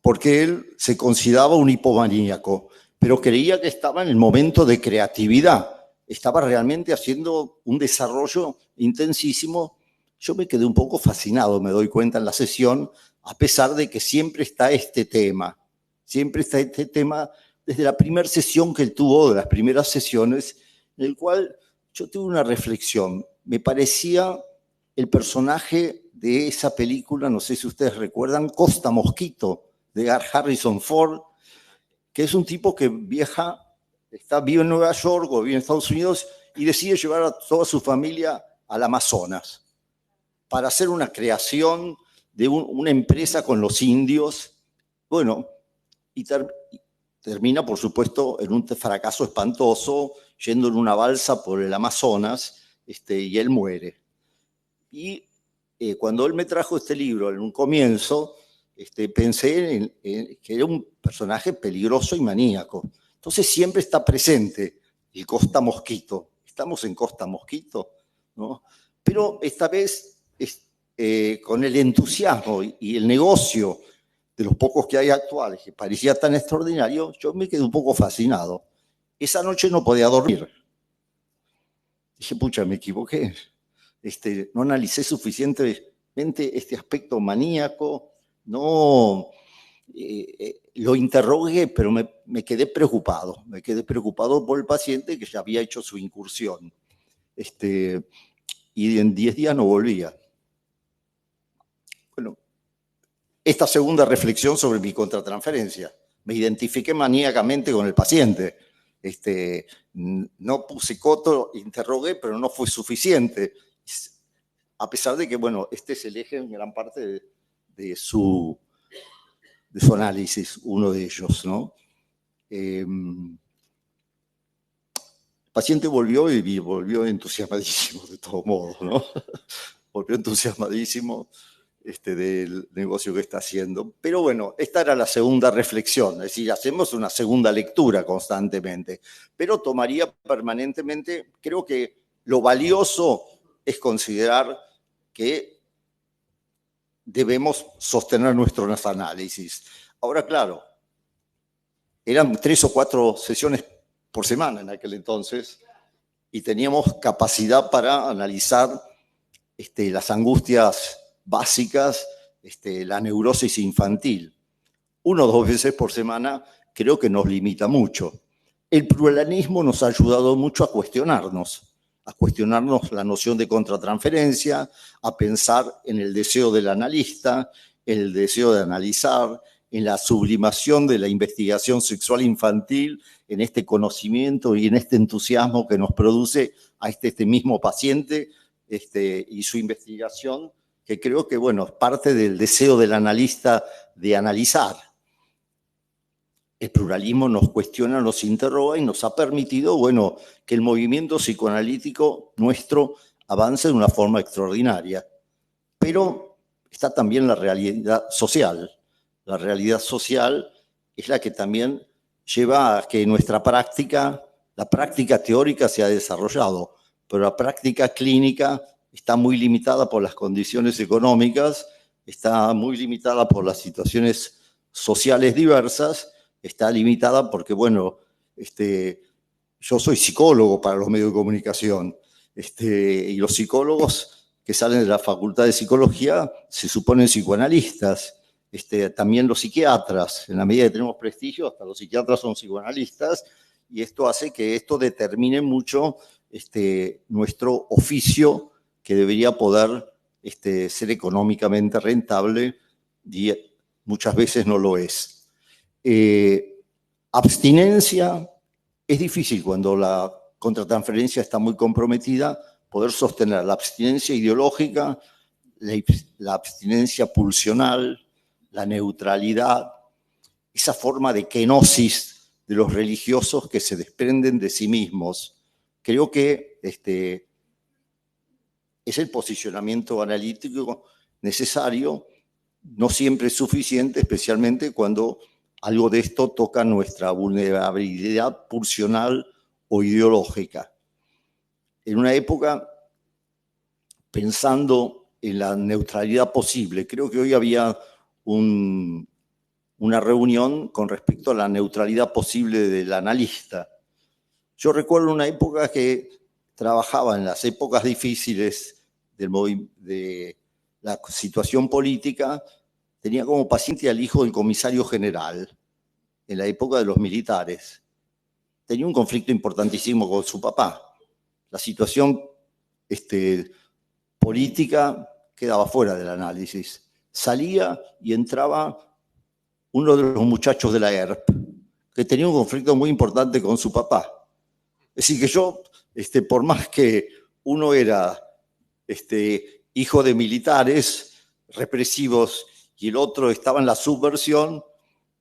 porque él se consideraba un hipomaníaco, pero creía que estaba en el momento de creatividad, estaba realmente haciendo un desarrollo intensísimo. Yo me quedé un poco fascinado, me doy cuenta en la sesión, a pesar de que siempre está este tema desde la primera sesión que él tuvo, de las primeras sesiones, en el cual yo tuve una reflexión. Me parecía el personaje de esa película, no sé si ustedes recuerdan, Costa Mosquito, de Harrison Ford, que es un tipo que vive en Nueva York o vive en Estados Unidos y decide llevar a toda su familia al Amazonas para hacer una creación de una empresa con los indios. Bueno, y termina, por supuesto, en un fracaso espantoso, yendo en una balsa por el Amazonas, y él muere. Y cuando él me trajo este libro en un comienzo, pensé en que era un personaje peligroso y maníaco. Entonces siempre está presente el Costa Mosquito. Estamos en Costa Mosquito, ¿no? Pero esta vez, con el entusiasmo y el negocio de los pocos que hay actuales, que parecía tan extraordinario, yo me quedé un poco fascinado. Esa noche no podía dormir. Dije, pucha, me equivoqué. No analicé suficientemente este aspecto maníaco, no lo interrogué, pero me quedé preocupado. Me quedé preocupado por el paciente que ya había hecho su incursión. Y en 10 días no volvía. Bueno, esta segunda reflexión sobre mi contratransferencia. Me identifiqué maníacamente con el paciente. No puse coto, interrogué, pero no fue suficiente. A pesar de que, bueno, este es el eje en gran parte de su análisis, uno de ellos, ¿no? El paciente volvió y volvió entusiasmadísimo, de todos modos, ¿no? Volvió entusiasmadísimo del negocio que está haciendo. Pero bueno, esta era la segunda reflexión, es decir, hacemos una segunda lectura constantemente, pero tomaría permanentemente, creo que lo valioso es considerar que debemos sostener nuestros análisis. Ahora, claro, eran 3 o 4 sesiones por semana en aquel entonces y teníamos capacidad para analizar las angustias básicas, la neurosis infantil. 1 o 2 veces por semana creo que nos limita mucho. El pluralismo nos ha ayudado mucho a cuestionarnos la noción de contratransferencia, a pensar en el deseo del analista, en el deseo de analizar, en la sublimación de la investigación sexual infantil, en este conocimiento y en este entusiasmo que nos produce a este mismo paciente y su investigación, que creo que, bueno, es parte del deseo del analista de analizar. El pluralismo nos cuestiona, nos interroga y nos ha permitido, bueno, que el movimiento psicoanalítico nuestro avance de una forma extraordinaria. Pero está también la realidad social. La realidad social es la que también lleva a que nuestra práctica, la práctica teórica se ha desarrollado, pero la práctica clínica está muy limitada por las condiciones económicas, está muy limitada por las situaciones sociales diversas, está limitada porque, bueno, yo soy psicólogo para los medios de comunicación, y los psicólogos que salen de la Facultad de Psicología se suponen psicoanalistas, también los psiquiatras, en la medida que tenemos prestigio, hasta los psiquiatras son psicoanalistas, y esto hace que esto determine mucho nuestro oficio, que debería poder ser económicamente rentable, y muchas veces no lo es. Abstinencia, es difícil cuando la contratransferencia está muy comprometida, poder sostener la abstinencia ideológica, la abstinencia pulsional, la neutralidad, esa forma de kenosis de los religiosos que se desprenden de sí mismos. Creo que es el posicionamiento analítico necesario, no siempre es suficiente, especialmente cuando algo de esto toca nuestra vulnerabilidad pulsional o ideológica. En una época, pensando en la neutralidad posible, creo que hoy había una reunión con respecto a la neutralidad posible del analista. Yo recuerdo una época que trabajaba en las épocas difíciles de la situación política, tenía como paciente al hijo del comisario general, en la época de los militares. Tenía un conflicto importantísimo con su papá. La situación política quedaba fuera del análisis. Salía y entraba uno de los muchachos de la ERP, que tenía un conflicto muy importante con su papá. Es decir, que yo, por más que uno era hijo de militares represivos y el otro estaba en la subversión,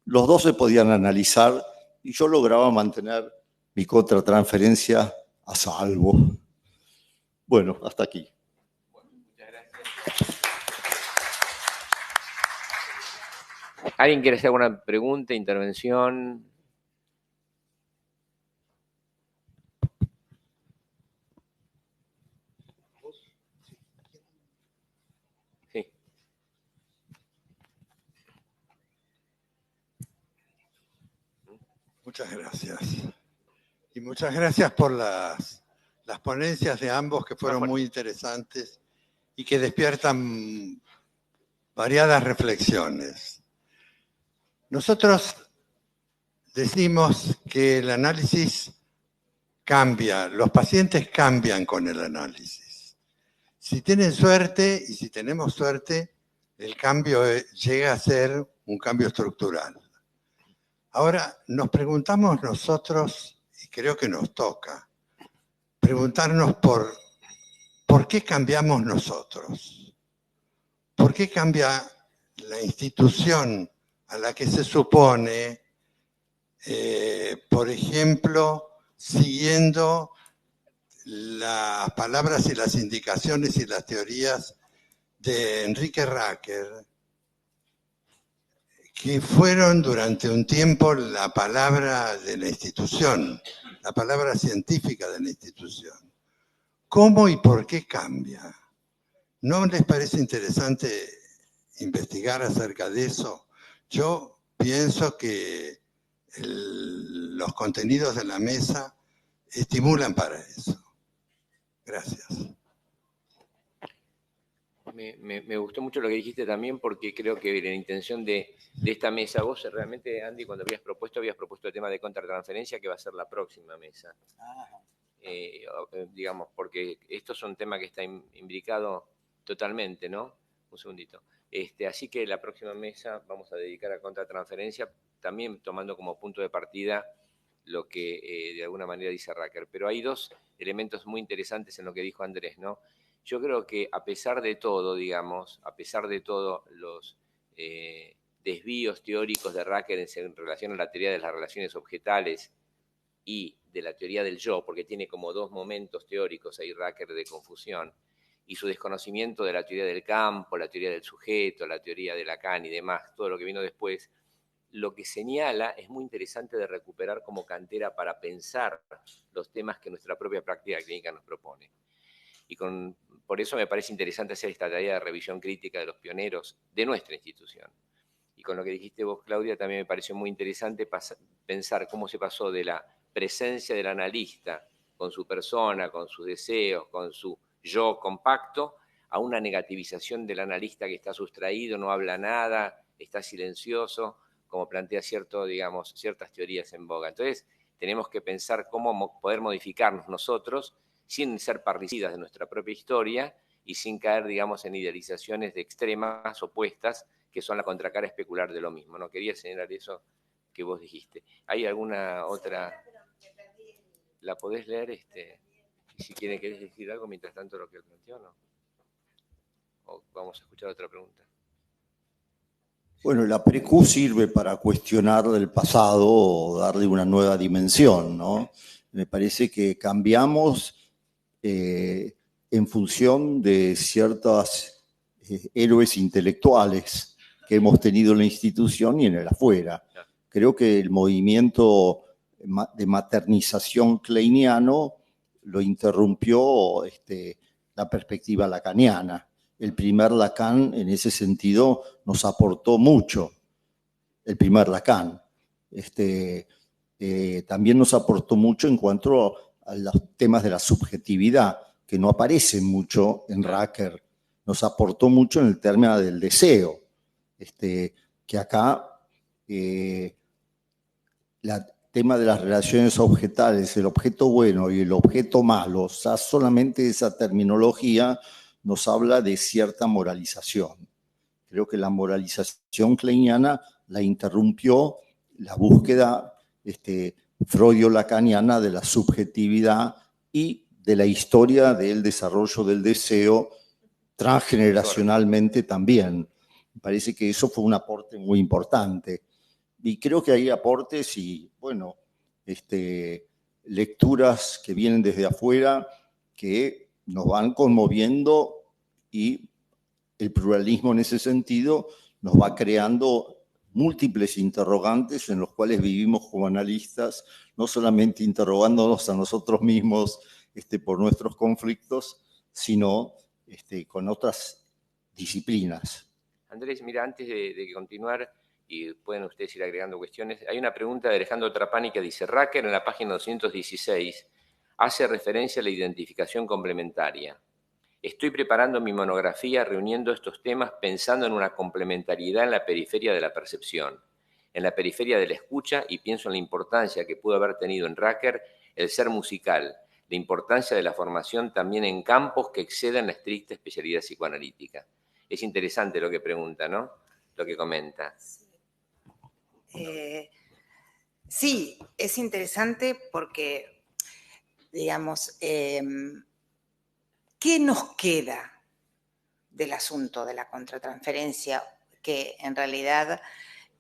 los dos se podían analizar y yo lograba mantener mi contratransferencia a salvo. Bueno, hasta aquí. Muchas gracias. ¿Alguien quiere hacer alguna pregunta, intervención? Sí. Muchas gracias. Y muchas gracias por las ponencias de ambos, que fueron muy interesantes y que despiertan variadas reflexiones. Nosotros decimos que el análisis cambia, los pacientes cambian con el análisis. Si tienen suerte, y si tenemos suerte, el cambio llega a ser un cambio estructural. Ahora, nos preguntamos nosotros, y creo que nos toca, preguntarnos por qué cambiamos nosotros. ¿Por qué cambia la institución a la que se supone, por ejemplo, siguiendo las palabras y las indicaciones y las teorías de Enrique Racker, que fueron durante un tiempo la palabra de la institución, la palabra científica de la institución? ¿Cómo y por qué cambia? ¿No les parece interesante investigar acerca de eso? Yo pienso que los contenidos de la mesa estimulan para eso. Gracias. Me gustó mucho lo que dijiste también, porque creo que la intención de esta mesa, vos realmente, Andy, cuando habías propuesto el tema de contratransferencia, que va a ser la próxima mesa. Digamos, porque esto es un tema que está imbricado totalmente, ¿no? Un segundito. Así que la próxima mesa vamos a dedicar a contratransferencia, también tomando como punto de partida lo que de alguna manera dice Racker. Pero hay dos elementos muy interesantes en lo que dijo Andrés, ¿no? Yo creo que a pesar de todo, digamos, a pesar de todos los desvíos teóricos de Racker en relación a la teoría de las relaciones objetales y de la teoría del yo, porque tiene como dos momentos teóricos ahí Racker de confusión, y su desconocimiento de la teoría del campo, la teoría del sujeto, la teoría de Lacan y demás, todo lo que vino después, lo que señala es muy interesante de recuperar como cantera para pensar los temas que nuestra propia práctica clínica nos propone. Y por eso me parece interesante hacer esta tarea de revisión crítica de los pioneros de nuestra institución. Y con lo que dijiste vos, Claudia, también me pareció muy interesante pensar cómo se pasó de la presencia del analista con su persona, con sus deseos, con su yo compacto, a una negativización del analista que está sustraído, no habla nada, está silencioso, como plantea ciertas teorías en boga. Entonces, tenemos que pensar cómo poder modificarnos nosotros sin ser parricidas de nuestra propia historia y sin caer, digamos, en idealizaciones de extremas opuestas que son la contracara especular de lo mismo. No quería señalar eso que vos dijiste. ¿Hay alguna otra? ¿La podés leer? Si querés decir algo mientras tanto lo que él planteó, ¿no? ¿O vamos a escuchar otra pregunta? Bueno, la PREQ sirve para cuestionar el pasado o darle una nueva dimensión, ¿no? Me parece que cambiamos en función de ciertos héroes intelectuales que hemos tenido en la institución y en el afuera. Creo que el movimiento de maternización kleiniano lo interrumpió la perspectiva lacaniana. El primer Lacan, en ese sentido, nos aportó mucho. El primer Lacan. También nos aportó mucho en cuanto a los temas de la subjetividad, que no aparecen mucho en Racker. Nos aportó mucho en el término del deseo, que acá el tema de las relaciones objetales, el objeto bueno y el objeto malo, o sea, solamente esa terminología nos habla de cierta moralización. Creo que la moralización kleiniana la interrumpió la búsqueda freudio-lacaniana de la subjetividad y de la historia del desarrollo del deseo transgeneracionalmente también. Me parece que eso fue un aporte muy importante. Y creo que hay aportes y, bueno, lecturas que vienen desde afuera que nos van conmoviendo y el pluralismo en ese sentido nos va creando múltiples interrogantes en los cuales vivimos como analistas, no solamente interrogándonos a nosotros mismos por nuestros conflictos, sino con otras disciplinas. Andrés, mira, antes de continuar, y pueden ustedes ir agregando cuestiones, hay una pregunta de Alejandro Trapani que dice: Racker en la página 216 hace referencia a la identificación complementaria. Estoy preparando mi monografía reuniendo estos temas pensando en una complementariedad en la periferia de la percepción. en la periferia de la escucha y pienso en la importancia que pudo haber tenido en Racker el ser musical, la importancia de la formación también en campos que exceden la estricta especialidad psicoanalítica. Es interesante lo que pregunta, ¿no? Lo que comenta. Sí, es interesante porque, digamos, ¿qué nos queda del asunto de la contratransferencia? Que en realidad,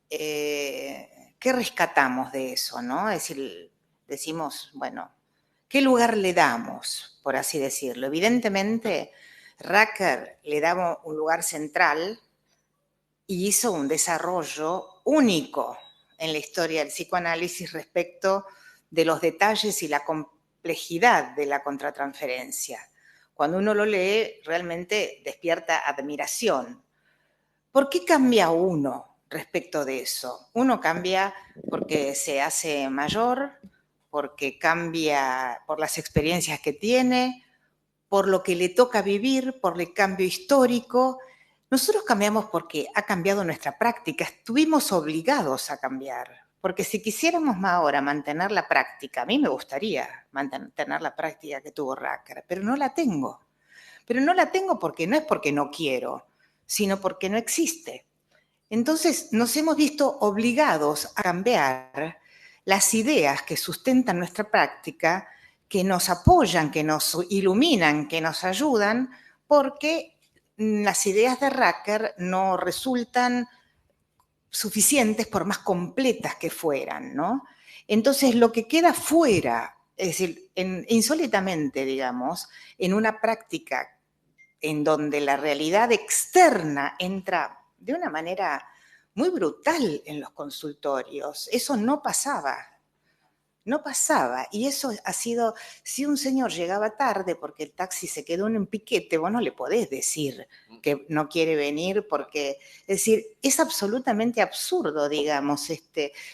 ¿qué rescatamos de eso, no? Es decir, decimos, bueno, ¿qué lugar le damos, por así decirlo? Evidentemente, Racker le daba un lugar central y hizo un desarrollo único en la historia del psicoanálisis respecto de los detalles y la complejidad de la contratransferencia. Cuando uno lo lee, realmente despierta admiración. ¿Por qué cambia uno respecto de eso? Uno cambia porque se hace mayor, porque cambia por las experiencias que tiene, por lo que le toca vivir, por el cambio histórico. Nosotros cambiamos porque ha cambiado nuestra práctica, estuvimos obligados a cambiar, porque si quisiéramos ahora mantener la práctica, a mí me gustaría mantener la práctica que tuvo Racker, pero no la tengo. Pero no la tengo porque no es porque no quiero, sino porque no existe. Entonces nos hemos visto obligados a cambiar las ideas que sustentan nuestra práctica, que nos apoyan, que nos iluminan, que nos ayudan, porque las ideas de Racker no resultan suficientes por más completas que fueran, ¿no? Entonces lo que queda fuera, es decir, insólitamente, digamos, en una práctica en donde la realidad externa entra de una manera muy brutal en los consultorios. Eso no pasaba. No pasaba. Y eso ha sido, si un señor llegaba tarde porque el taxi se quedó en un piquete, vos no le podés decir que no quiere venir porque, es decir, es absolutamente absurdo, digamos,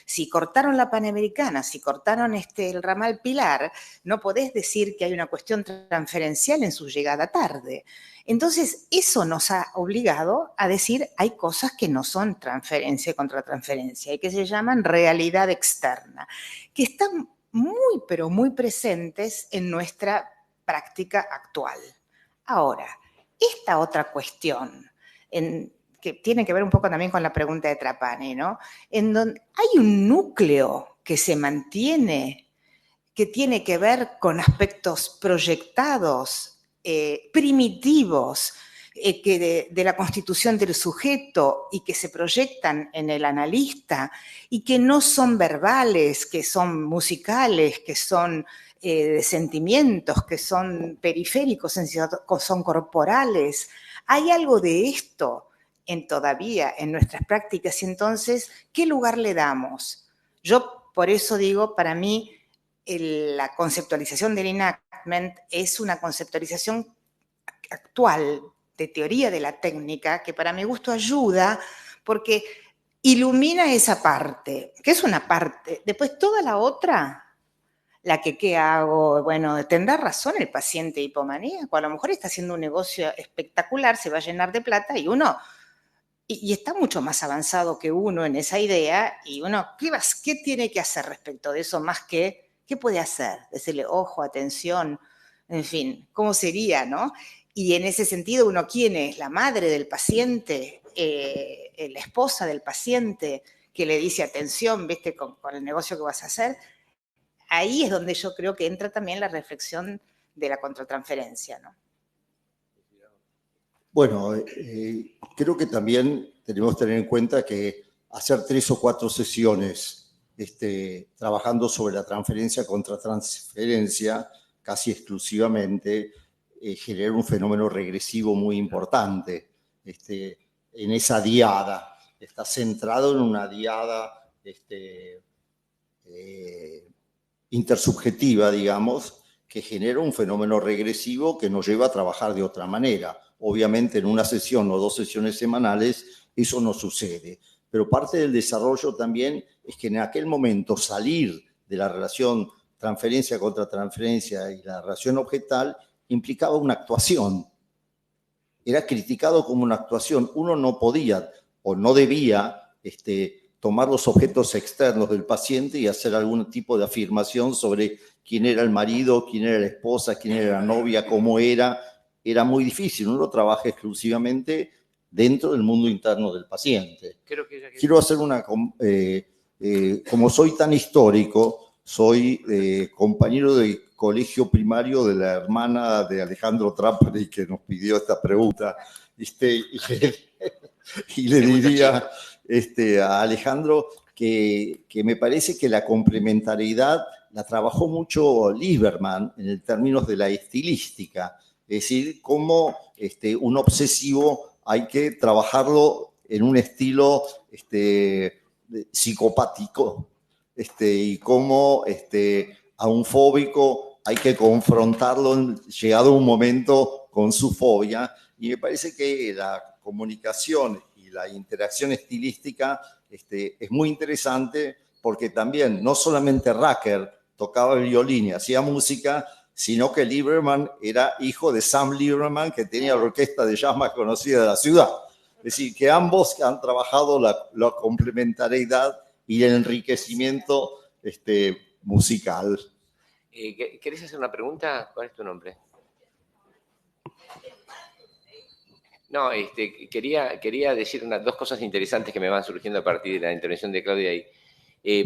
si cortaron la Panamericana, si cortaron el ramal Pilar, no podés decir que hay una cuestión transferencial en su llegada tarde. Entonces, eso nos ha obligado a decir hay cosas que no son transferencia contra transferencia y que se llaman realidad externa, que están muy, pero muy presentes en nuestra práctica actual. Ahora, esta otra cuestión, que tiene que ver un poco también con la pregunta de Trapani, ¿no? En donde hay un núcleo que se mantiene, que tiene que ver con aspectos proyectados, primitivos, que de la constitución del sujeto y que se proyectan en el analista y que no son verbales, que son musicales, que son de sentimientos, que son periféricos, son corporales. Hay algo de esto todavía en nuestras prácticas y entonces, ¿qué lugar le damos? Yo por eso digo, para mí, la conceptualización del enactment es una conceptualización actual de teoría de la técnica que para mi gusto ayuda porque ilumina esa parte, que es una parte. Después toda la otra, la que ¿qué hago? Bueno, tendrá razón el paciente hipomaníaco, a lo mejor está haciendo un negocio espectacular, se va a llenar de plata y uno... Y está mucho más avanzado que uno en esa idea y uno, ¿qué tiene que hacer respecto de eso más que, qué puede hacer? Decirle, ojo, atención, en fin, ¿cómo sería, no? Y en ese sentido, uno, ¿quién es? La madre del paciente, la esposa del paciente, que le dice, atención, ¿viste? Con el negocio que vas a hacer. Ahí es donde yo creo que entra también la reflexión de la contratransferencia, ¿no? Bueno, creo que también tenemos que tener en cuenta que hacer 3 o 4 sesiones trabajando sobre la transferencia contra transferencia casi exclusivamente genera un fenómeno regresivo muy importante en esa diada. Está centrado en una diada intersubjetiva, digamos, que genera un fenómeno regresivo que nos lleva a trabajar de otra manera. Obviamente en una sesión o 2 sesiones semanales eso no sucede, pero parte del desarrollo también es que en aquel momento salir de la relación transferencia contra transferencia y la relación objetal implicaba una actuación. Era criticado como una actuación. Uno no podía o no debía tomar los objetos externos del paciente y hacer algún tipo de afirmación sobre quién era el marido, quién era la esposa, quién era la novia, cómo era muy difícil. Uno trabaja exclusivamente dentro del mundo interno del paciente. Quiero hacer una... como soy tan histórico, soy compañero de colegio primario de la hermana de Alejandro Trapani, que nos pidió esta pregunta, y le diría a Alejandro que me parece que la complementariedad la trabajó mucho Lieberman en términos de la estilística, es decir, cómo un obsesivo hay que trabajarlo en un estilo psicopático, y cómo a un fóbico hay que confrontarlo llegado un momento con su fobia, y me parece que la comunicación y la interacción estilística es muy interesante, porque también no solamente Racker tocaba el violín y hacía música, sino que Lieberman era hijo de Sam Lieberman, que tenía la orquesta de jazz más conocida de la ciudad. Es decir, que ambos han trabajado la complementariedad y el enriquecimiento musical. ¿Querés hacer una pregunta? ¿Cuál es tu nombre? No, quería decir dos cosas interesantes que me van surgiendo a partir de la intervención de Claudia ahí.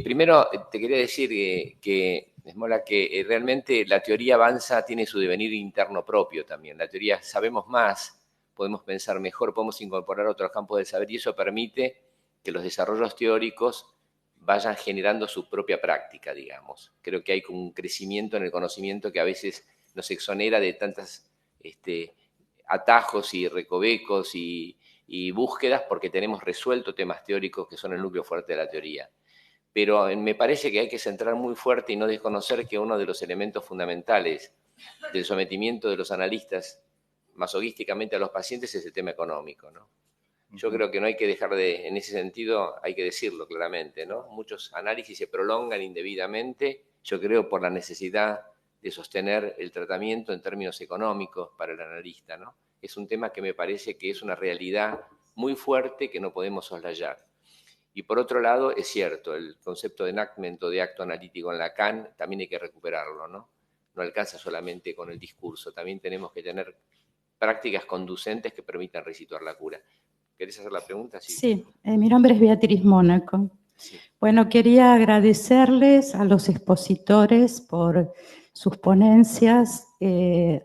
Primero, te quería decir que realmente la teoría avanza, tiene su devenir interno propio también. La teoría sabemos más, podemos pensar mejor, podemos incorporar otros campos del saber, y eso permite que los desarrollos teóricos vayan generando su propia práctica, digamos. Creo que hay como un crecimiento en el conocimiento que a veces nos exonera de tantas atajos y recovecos y búsquedas, porque tenemos resuelto temas teóricos que son el núcleo fuerte de la teoría. Pero me parece que hay que centrar muy fuerte y no desconocer que uno de los elementos fundamentales del sometimiento de los analistas masoquísticamente a los pacientes es el tema económico, ¿no? Yo creo que no hay que dejar en ese sentido, hay que decirlo claramente, ¿no? Muchos análisis se prolongan indebidamente, yo creo por la necesidad de sostener el tratamiento en términos económicos para el analista, ¿no? Es un tema que me parece que es una realidad muy fuerte que no podemos soslayar. Y por otro lado, es cierto, el concepto de enactment o de acto analítico en Lacan también hay que recuperarlo, ¿no? No alcanza solamente con el discurso, también tenemos que tener prácticas conducentes que permitan resituar la cura. ¿Querés hacer la pregunta? Sí, mi nombre es Beatriz Mónaco. Sí. Bueno, quería agradecerles a los expositores por sus ponencias,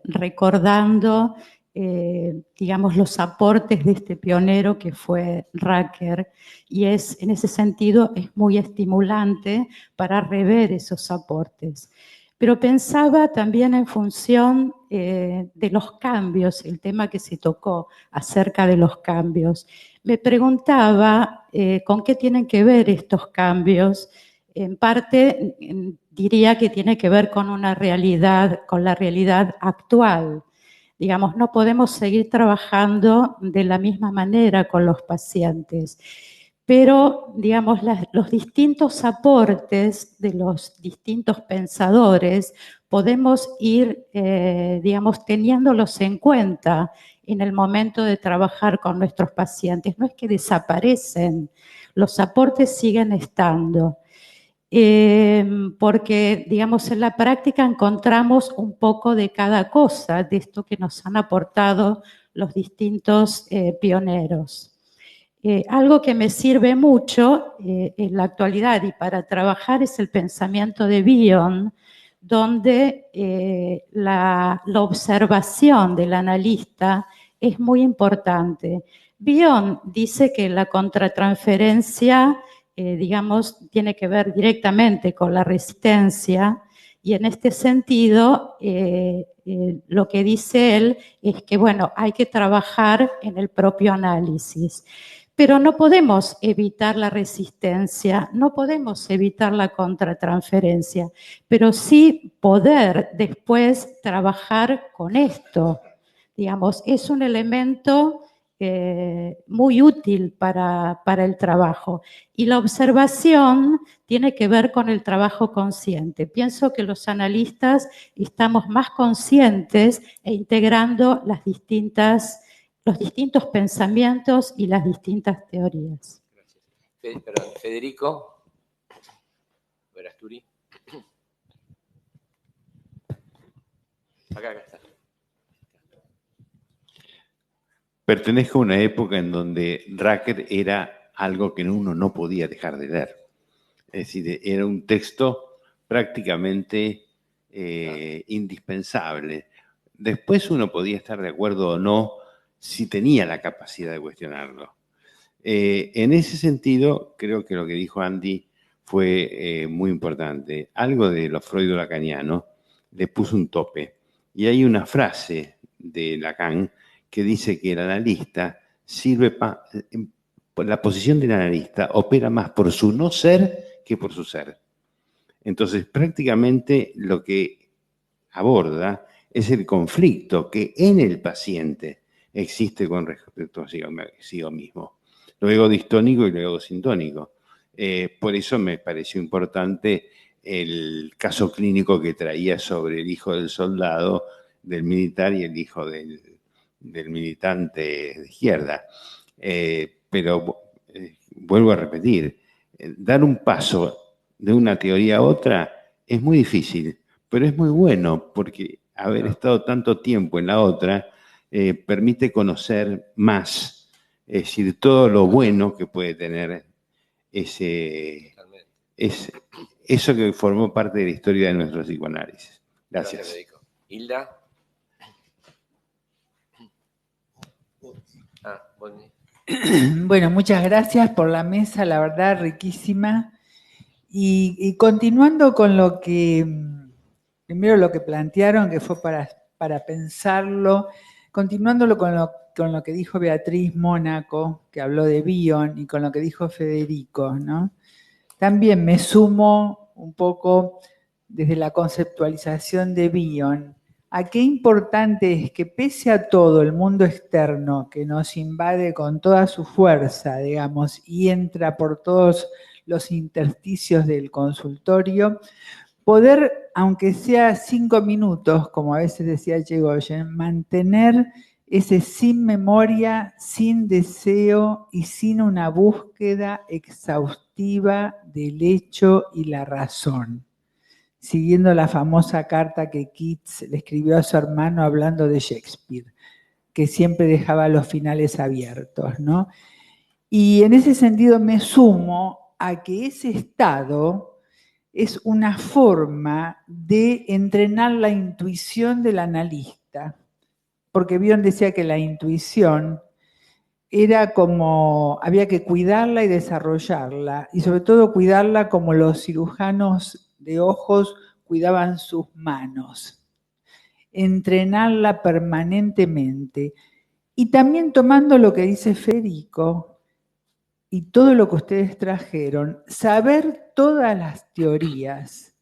recordando, digamos, los aportes de este pionero que fue Racker, y en ese sentido es muy estimulante para rever esos aportes. Pero pensaba también en función de los cambios, el tema que se tocó acerca de los cambios. Me preguntaba con qué tienen que ver estos cambios. En parte diría que tiene que ver con una realidad, con la realidad actual. Digamos, no podemos seguir trabajando de la misma manera con los pacientes. Pero, digamos, los distintos aportes de los distintos pensadores podemos ir, digamos, teniéndolos en cuenta en el momento de trabajar con nuestros pacientes. No es que desaparecen, los aportes siguen estando. Porque, digamos, en la práctica encontramos un poco de cada cosa, de esto que nos han aportado los distintos pioneros. Algo que me sirve mucho en la actualidad y para trabajar es el pensamiento de Bion, donde la observación del analista es muy importante. Bion dice que la contratransferencia, digamos, tiene que ver directamente con la resistencia, y en este sentido lo que dice él es que, bueno, hay que trabajar en el propio análisis. Pero no podemos evitar la resistencia, no podemos evitar la contratransferencia, pero sí poder después trabajar con esto. Digamos, es un elemento muy útil para el trabajo. Y la observación tiene que ver con el trabajo consciente. Pienso que los analistas estamos más conscientes e integrando los distintos pensamientos y las distintas teorías. Gracias. Perdón, Federico Verasturi. Acá está. Pertenezco a una época en donde Racker era algo que uno no podía dejar de leer. Es decir, era un texto prácticamente indispensable. Después uno podía estar de acuerdo o no si tenía la capacidad de cuestionarlo. En ese sentido, creo que lo que dijo Andy fue muy importante. Algo de lo freudo-lacaniano le puso un tope. Y hay una frase de Lacan que dice que el analista la posición del analista opera más por su no ser que por su ser. Entonces, prácticamente lo que aborda es el conflicto que en el paciente existe con respecto a sí mismo. Lo ego distónico y lo ego sintónico. Por eso me pareció importante el caso clínico que traía sobre el hijo del soldado, del militar y el hijo del militante de izquierda. Pero vuelvo a repetir, dar un paso de una teoría a otra es muy difícil, pero es muy bueno porque haber estado tanto tiempo en la otra permite conocer más, es decir, todo lo bueno que puede tener eso que formó parte de la historia de nuestro psicoanálisis. Gracias. Federico. Hilda. Bueno, muchas gracias por la mesa, la verdad, riquísima. Y continuando con lo que, primero lo que plantearon, que fue para pensarlo, continuándolo con lo que dijo Beatriz Mónaco, que habló de Bion, y con lo que dijo Federico, ¿no? También me sumo un poco desde la conceptualización de Bion, a qué importante es que pese a todo el mundo externo que nos invade con toda su fuerza, digamos, y entra por todos los intersticios del consultorio, poder, aunque sea 5 minutos, como a veces decía Yegoryen, mantener ese sin memoria, sin deseo y sin una búsqueda exhaustiva del hecho y la razón. Siguiendo la famosa carta que Keats le escribió a su hermano hablando de Shakespeare, que siempre dejaba los finales abiertos, ¿no? Y en ese sentido me sumo a que ese estado es una forma de entrenar la intuición del analista, porque Bion decía que la intuición era como, había que cuidarla y desarrollarla, y sobre todo cuidarla como los cirujanos de ojos cuidaban sus manos, entrenarla permanentemente. Y también tomando lo que dice Federico y todo lo que ustedes trajeron, saber todas las teorías,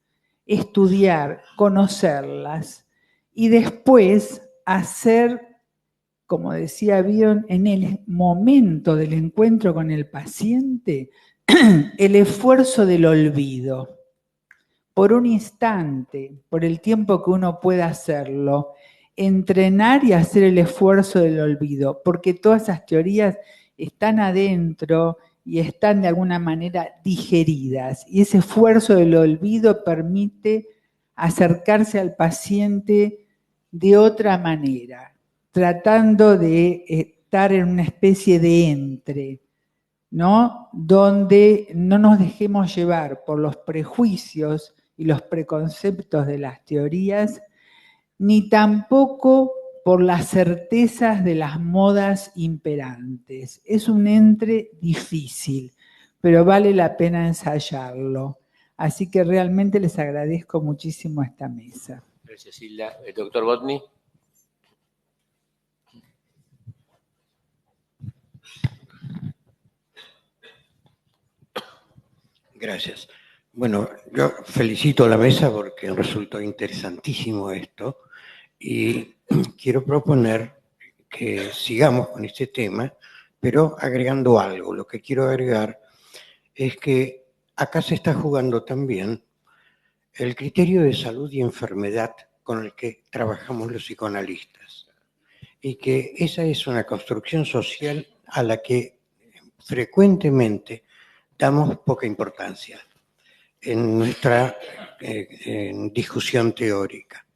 estudiar, conocerlas y después hacer, como decía Bion, en el momento del encuentro con el paciente, el esfuerzo del olvido. Por un instante, por el tiempo que uno pueda hacerlo, entrenar y hacer el esfuerzo del olvido, porque todas esas teorías están adentro y están de alguna manera digeridas. Y ese esfuerzo del olvido permite acercarse al paciente de otra manera, tratando de estar en una especie de entre, ¿no? Donde no nos dejemos llevar por los prejuicios y los preconceptos de las teorías, ni tampoco por las certezas de las modas imperantes. Es un entre difícil, pero vale la pena ensayarlo. Así que realmente les agradezco muchísimo esta mesa. Gracias, Hilda. ¿El doctor Botny? Gracias. Bueno, yo felicito a la mesa porque resultó interesantísimo esto y quiero proponer que sigamos con este tema, pero agregando algo. Lo que quiero agregar es que acá se está jugando también el criterio de salud y enfermedad con el que trabajamos los psicoanalistas y que esa es una construcción social a la que frecuentemente damos poca importancia en nuestra discusión teórica.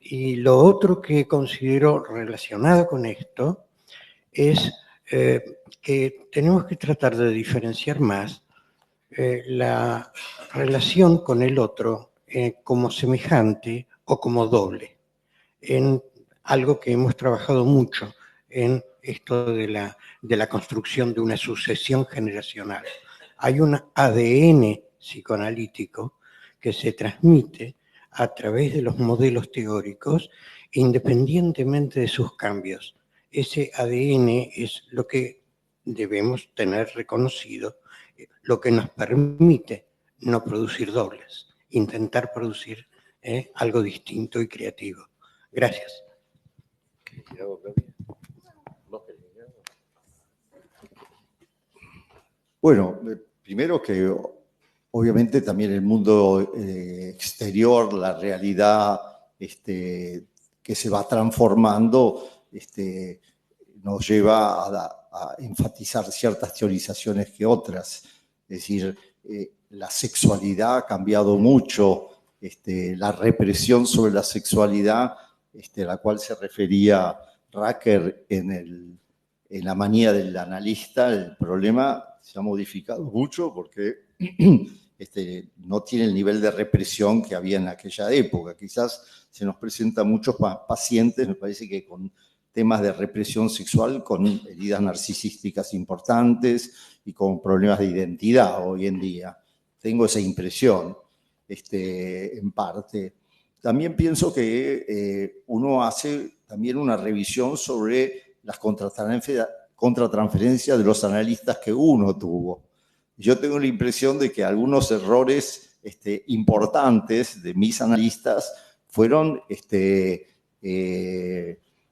Y lo otro que considero relacionado con esto es que tenemos que tratar de diferenciar más la relación con el otro como semejante o como doble, en algo que hemos trabajado mucho en esto de la construcción de una sucesión generacional. Hay un ADN psicoanalítico que se transmite a través de los modelos teóricos independientemente de sus cambios. Ese ADN es lo que debemos tener reconocido, lo que nos permite no producir dobles, intentar producir algo distinto y creativo. Gracias. Bueno, primero que obviamente también el mundo exterior, la realidad que se va transformando, nos lleva a enfatizar ciertas teorizaciones que otras. Es decir, la sexualidad ha cambiado mucho, la represión sobre la sexualidad, a la cual se refería Racker en la manía del analista, el problema se ha modificado mucho porque no tiene el nivel de represión que había en aquella época. Quizás se nos presentan muchos pacientes, me parece que con temas de represión sexual, con heridas narcisísticas importantes y con problemas de identidad hoy en día. Tengo esa impresión, en parte. También pienso que uno hace también una revisión sobre las contratransferencias de los analistas que uno tuvo. Yo tengo la impresión de que algunos errores importantes de mis analistas fueron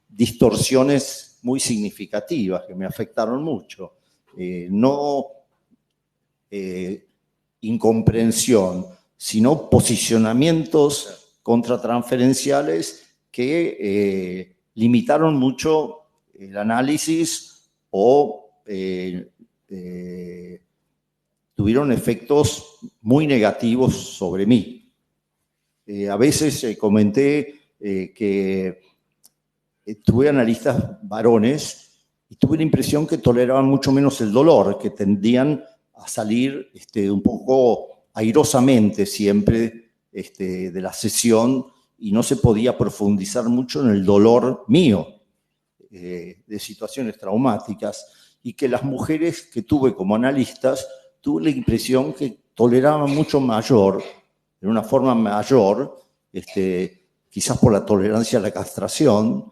distorsiones muy significativas que me afectaron mucho. No incomprensión, sino posicionamientos contratransferenciales que limitaron mucho el análisis o tuvieron efectos muy negativos sobre mí. A veces comenté que tuve analistas varones y tuve la impresión que toleraban mucho menos el dolor, que tendían a salir un poco airosamente siempre de la sesión y no se podía profundizar mucho en el dolor mío de situaciones traumáticas, y que las mujeres que tuve como analistas tuve la impresión que toleraban mucho mayor, de una forma mayor, quizás por la tolerancia a la castración,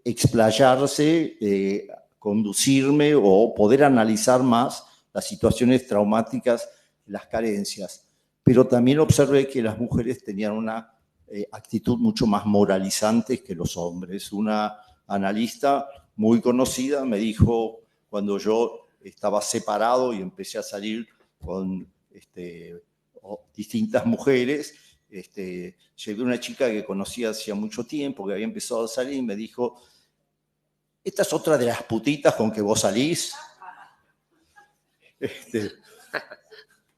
explayarse, conducirme o poder analizar más las situaciones traumáticas, las carencias. Pero también observé que las mujeres tenían una actitud mucho más moralizante que los hombres. Una analista muy conocida me dijo, cuando yo estaba separado y empecé a salir con distintas mujeres, llegué a una chica que conocía hacía mucho tiempo, que había empezado a salir, y me dijo, ¿esta es otra de las putitas con que vos salís?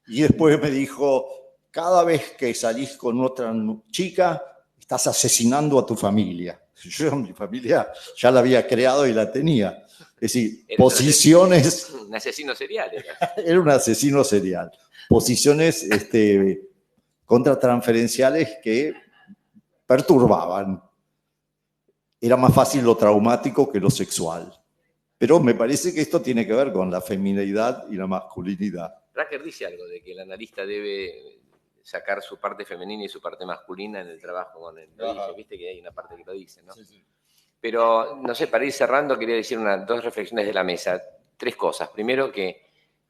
Y después me dijo, cada vez que salís con otra chica, estás asesinando a tu familia. Yo mi familia ya la había creado y la tenía. Es decir, posiciones... Un asesino serial. Era un asesino serial. Posiciones contratransferenciales que perturbaban. Era más fácil lo traumático que lo sexual. Pero me parece que esto tiene que ver con la feminidad y la masculinidad. Racker dice algo de que el analista debe sacar su parte femenina y su parte masculina en el trabajo con él. Viste que hay una parte que lo dice, ¿no? Sí, sí. Pero, no sé, para ir cerrando, quería decir dos reflexiones de la mesa. 3 cosas. Primero, que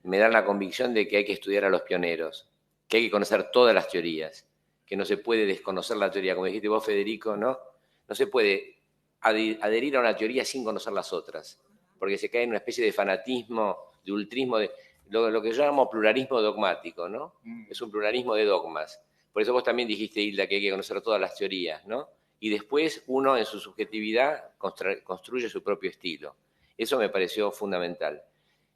me dan la convicción de que hay que estudiar a los pioneros, que hay que conocer todas las teorías, que no se puede desconocer la teoría. Como dijiste vos, Federico, ¿no? No se puede adherir a una teoría sin conocer las otras, porque se cae en una especie de fanatismo, de ultrismo, de lo que yo llamo pluralismo dogmático, ¿no? Es un pluralismo de dogmas. Por eso vos también dijiste, Hilda, que hay que conocer todas las teorías, ¿no? Y después uno en su subjetividad construye su propio estilo. Eso me pareció fundamental.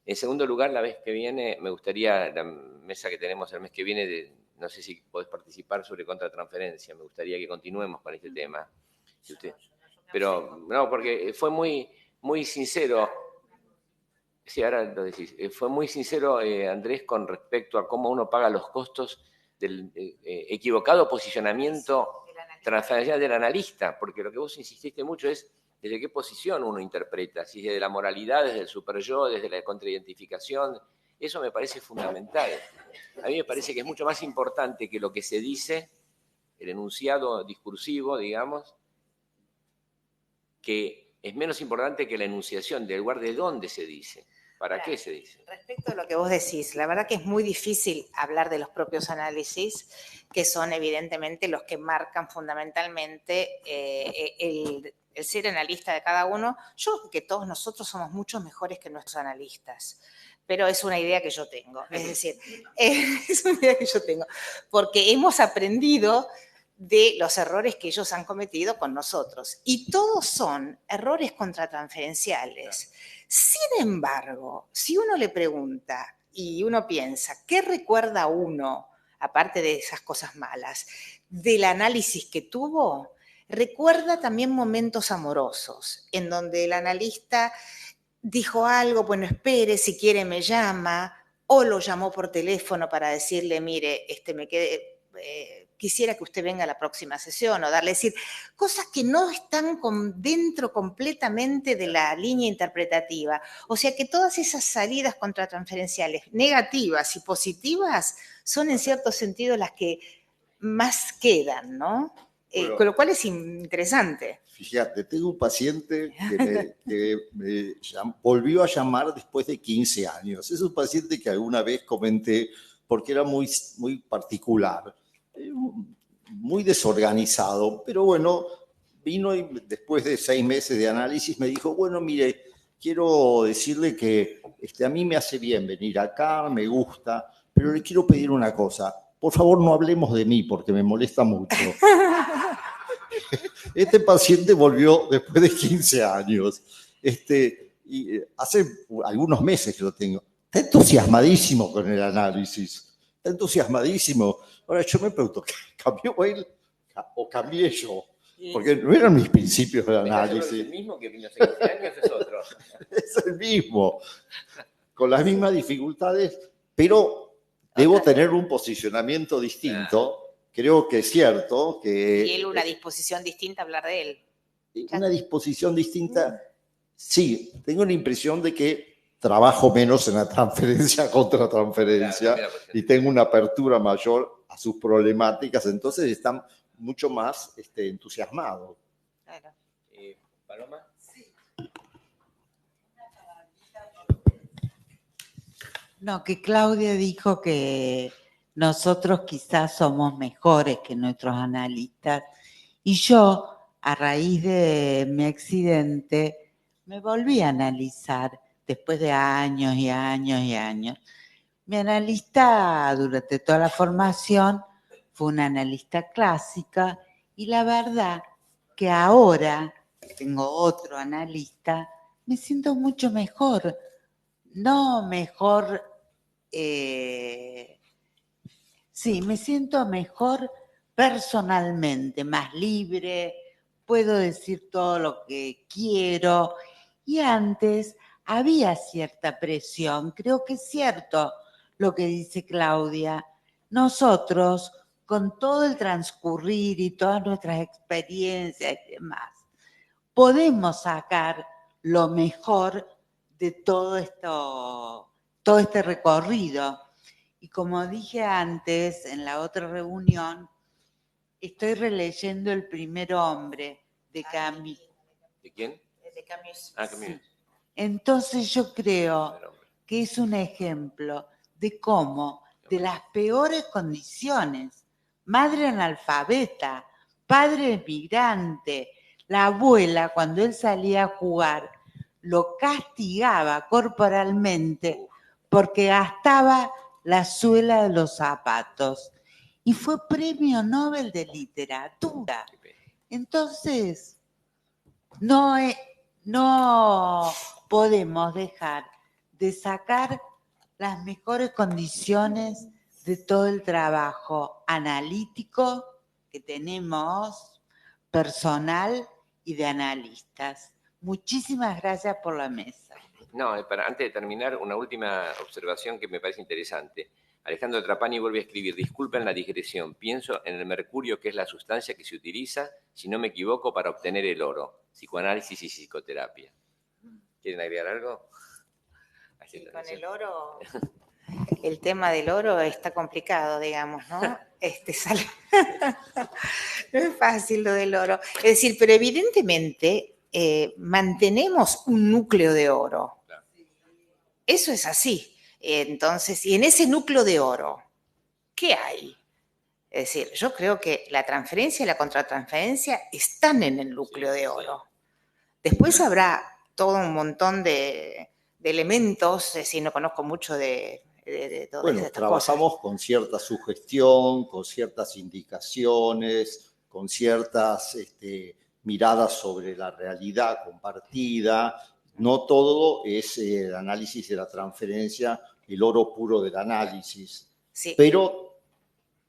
En segundo lugar, la vez que viene, me gustaría, la mesa que tenemos el mes que viene, no sé si podés participar sobre contratransferencia, me gustaría que continuemos con este tema. Pero, no, porque fue muy sincero. Sí, ahora lo decís. Fue muy sincero, Andrés, con respecto a cómo uno paga los costos del equivocado posicionamiento transferencial del analista, porque lo que vos insististe mucho es desde qué posición uno interpreta, si desde la moralidad, desde el superyo, desde la contraidentificación. Eso me parece fundamental. A mí me parece que es mucho más importante que lo que se dice, el enunciado discursivo, digamos, que es menos importante que la enunciación del lugar de dónde se dice. ¿Para qué se dice? Respecto a lo que vos decís, la verdad que es muy difícil hablar de los propios análisis, que son evidentemente los que marcan fundamentalmente el ser analista de cada uno. Yo creo que todos nosotros somos mucho mejores que nuestros analistas, pero es una idea que yo tengo. Es decir, es una idea que yo tengo, porque hemos aprendido de los errores que ellos han cometido con nosotros. Y todos son errores contratransferenciales. Sin embargo, si uno le pregunta y uno piensa, ¿qué recuerda uno, aparte de esas cosas malas, del análisis que tuvo? Recuerda también momentos amorosos, en donde el analista dijo algo, bueno, espere, si quiere me llama, o lo llamó por teléfono para decirle, mire, me quedé... quisiera que usted venga a la próxima sesión, o darle, decir, cosas que no están dentro completamente de la línea interpretativa. O sea que todas esas salidas contratransferenciales negativas y positivas son en cierto sentido las que más quedan, ¿no? Con lo cual es interesante. Fíjate, tengo un paciente que me volvió a llamar después de 15 años. Es un paciente que alguna vez comenté porque era muy particular, muy desorganizado, pero bueno, vino y después de 6 meses de análisis me dijo, bueno, mire, quiero decirle que a mí me hace bien venir acá, me gusta, pero le quiero pedir una cosa. Por favor, no hablemos de mí porque me molesta mucho. Este paciente volvió después de 15 años. Y hace algunos meses que lo tengo. Está entusiasmadísimo con el análisis. Está entusiasmadísimo. Ahora yo me pregunto, ¿cambió él o cambié yo? Porque no eran mis principios de análisis. ¿Es el mismo que vino hace 15 años? Es otro. Es el mismo. Con las mismas dificultades, pero debo tener un posicionamiento distinto. Creo que es cierto que... Y él una disposición distinta a hablar de él. Una disposición distinta, sí. Tengo la impresión de que trabajo menos en la transferencia contra transferencia y tengo una apertura mayor a sus problemáticas, entonces están mucho más entusiasmados. Claro. ¿Paloma? Sí. No, que Claudia dijo que nosotros quizás somos mejores que nuestros analistas. Y yo, a raíz de mi accidente, me volví a analizar después de años y años y años. Mi analista durante toda la formación fue una analista clásica y la verdad que ahora que tengo otro analista, me siento mucho mejor. No mejor... Sí, me siento mejor personalmente, más libre, puedo decir todo lo que quiero. Y antes había cierta presión, creo que es cierto lo que dice Claudia. Nosotros, con todo el transcurrir y todas nuestras experiencias y demás, podemos sacar lo mejor de todo este recorrido. Y como dije antes, en la otra reunión, estoy releyendo El primer hombre de Camus. ¿De quién? De Camus. Ah, Camus. Entonces yo creo que es un ejemplo de cómo, de las peores condiciones, madre analfabeta, padre emigrante, la abuela, cuando él salía a jugar, lo castigaba corporalmente porque gastaba la suela de los zapatos. Y fue premio Nobel de Literatura. Entonces, no podemos dejar de sacar las mejores condiciones de todo el trabajo analítico que tenemos, personal y de analistas. Muchísimas gracias por la mesa. No, antes de terminar, una última observación que me parece interesante. Alejandro Trapani vuelve a escribir: disculpen la digresión, pienso en el mercurio, que es la sustancia que se utiliza, si no me equivoco, para obtener el oro. Psicoanálisis y psicoterapia. ¿Quieren agregar algo? Sí, con el oro, el tema del oro está complicado, digamos, ¿no? Sale. No es fácil lo del oro. Es decir, pero evidentemente mantenemos un núcleo de oro. Eso es así. Entonces, y en ese núcleo de oro, ¿qué hay? Es decir, yo creo que la transferencia y la contratransferencia están en el núcleo de oro. Después habrá todo un montón de elementos, es decir, no conozco mucho de todas bueno, estas trabajamos cosas. con cierta sugestión, con ciertas indicaciones, con ciertas miradas sobre la realidad compartida. No todo es el análisis de la transferencia, el oro puro del análisis, Sí. Pero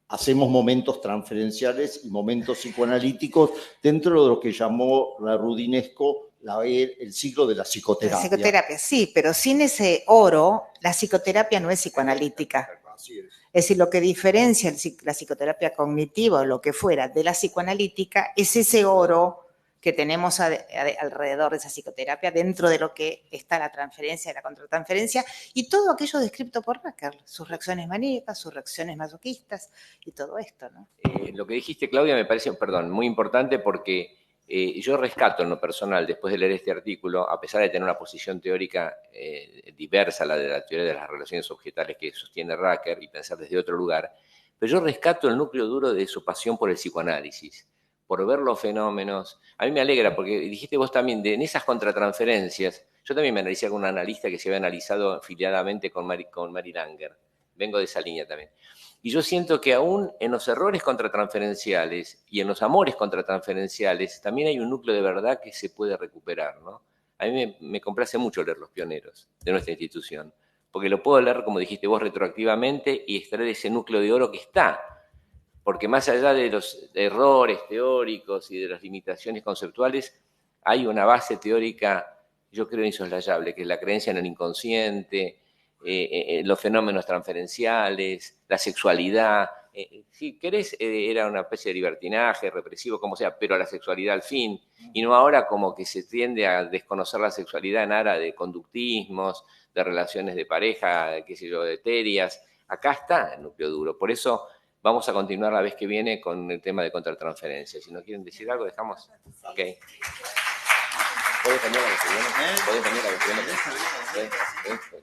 hacemos momentos transferenciales y momentos psicoanalíticos dentro de lo que llamó la Rudinesco el ciclo de la psicoterapia. La psicoterapia, sí, pero sin ese oro, la psicoterapia no es psicoanalítica. Así es. Es decir, lo que diferencia la psicoterapia cognitiva o lo que fuera de la psicoanalítica es ese oro que tenemos alrededor de esa psicoterapia, dentro de lo que está la transferencia y la contratransferencia, y todo aquello descrito por Racker, sus reacciones maníacas, sus reacciones masoquistas y todo esto, ¿no? Lo que dijiste, Claudia, me parece, muy importante, porque yo rescato en lo personal, después de leer este artículo, a pesar de tener una posición teórica diversa a la de la teoría de las relaciones objetales que sostiene Racker, y pensar desde otro lugar, pero yo rescato el núcleo duro de su pasión por el psicoanálisis, por ver los fenómenos. A mí me alegra, porque dijiste vos también, en esas contratransferencias, yo también me analicé con un analista que se había analizado afiliadamente con Mary Langer. Vengo de esa línea también. Y yo siento que aún en los errores contratransferenciales y en los amores contratransferenciales también hay un núcleo de verdad que se puede recuperar, ¿no? A mí me complace mucho leer Los Pioneros de nuestra institución, porque lo puedo leer, como dijiste vos, retroactivamente y extraer ese núcleo de oro que está. Porque más allá de los errores teóricos y de las limitaciones conceptuales, hay una base teórica, yo creo, insoslayable, que es la creencia en el inconsciente, los fenómenos transferenciales, la sexualidad. Si querés, era una especie de libertinaje, represivo, como sea, pero la sexualidad al fin, y no ahora como que se tiende a desconocer la sexualidad en aras de conductismos, de relaciones de pareja, qué sé yo, etéreas. Acá está el núcleo duro. Por eso vamos a continuar la vez que viene con el tema de contratransferencia. Si no quieren decir algo, dejamos. Ok. ¿Puedes cambiar la que viene? ¿Puedes cambiar la que viene?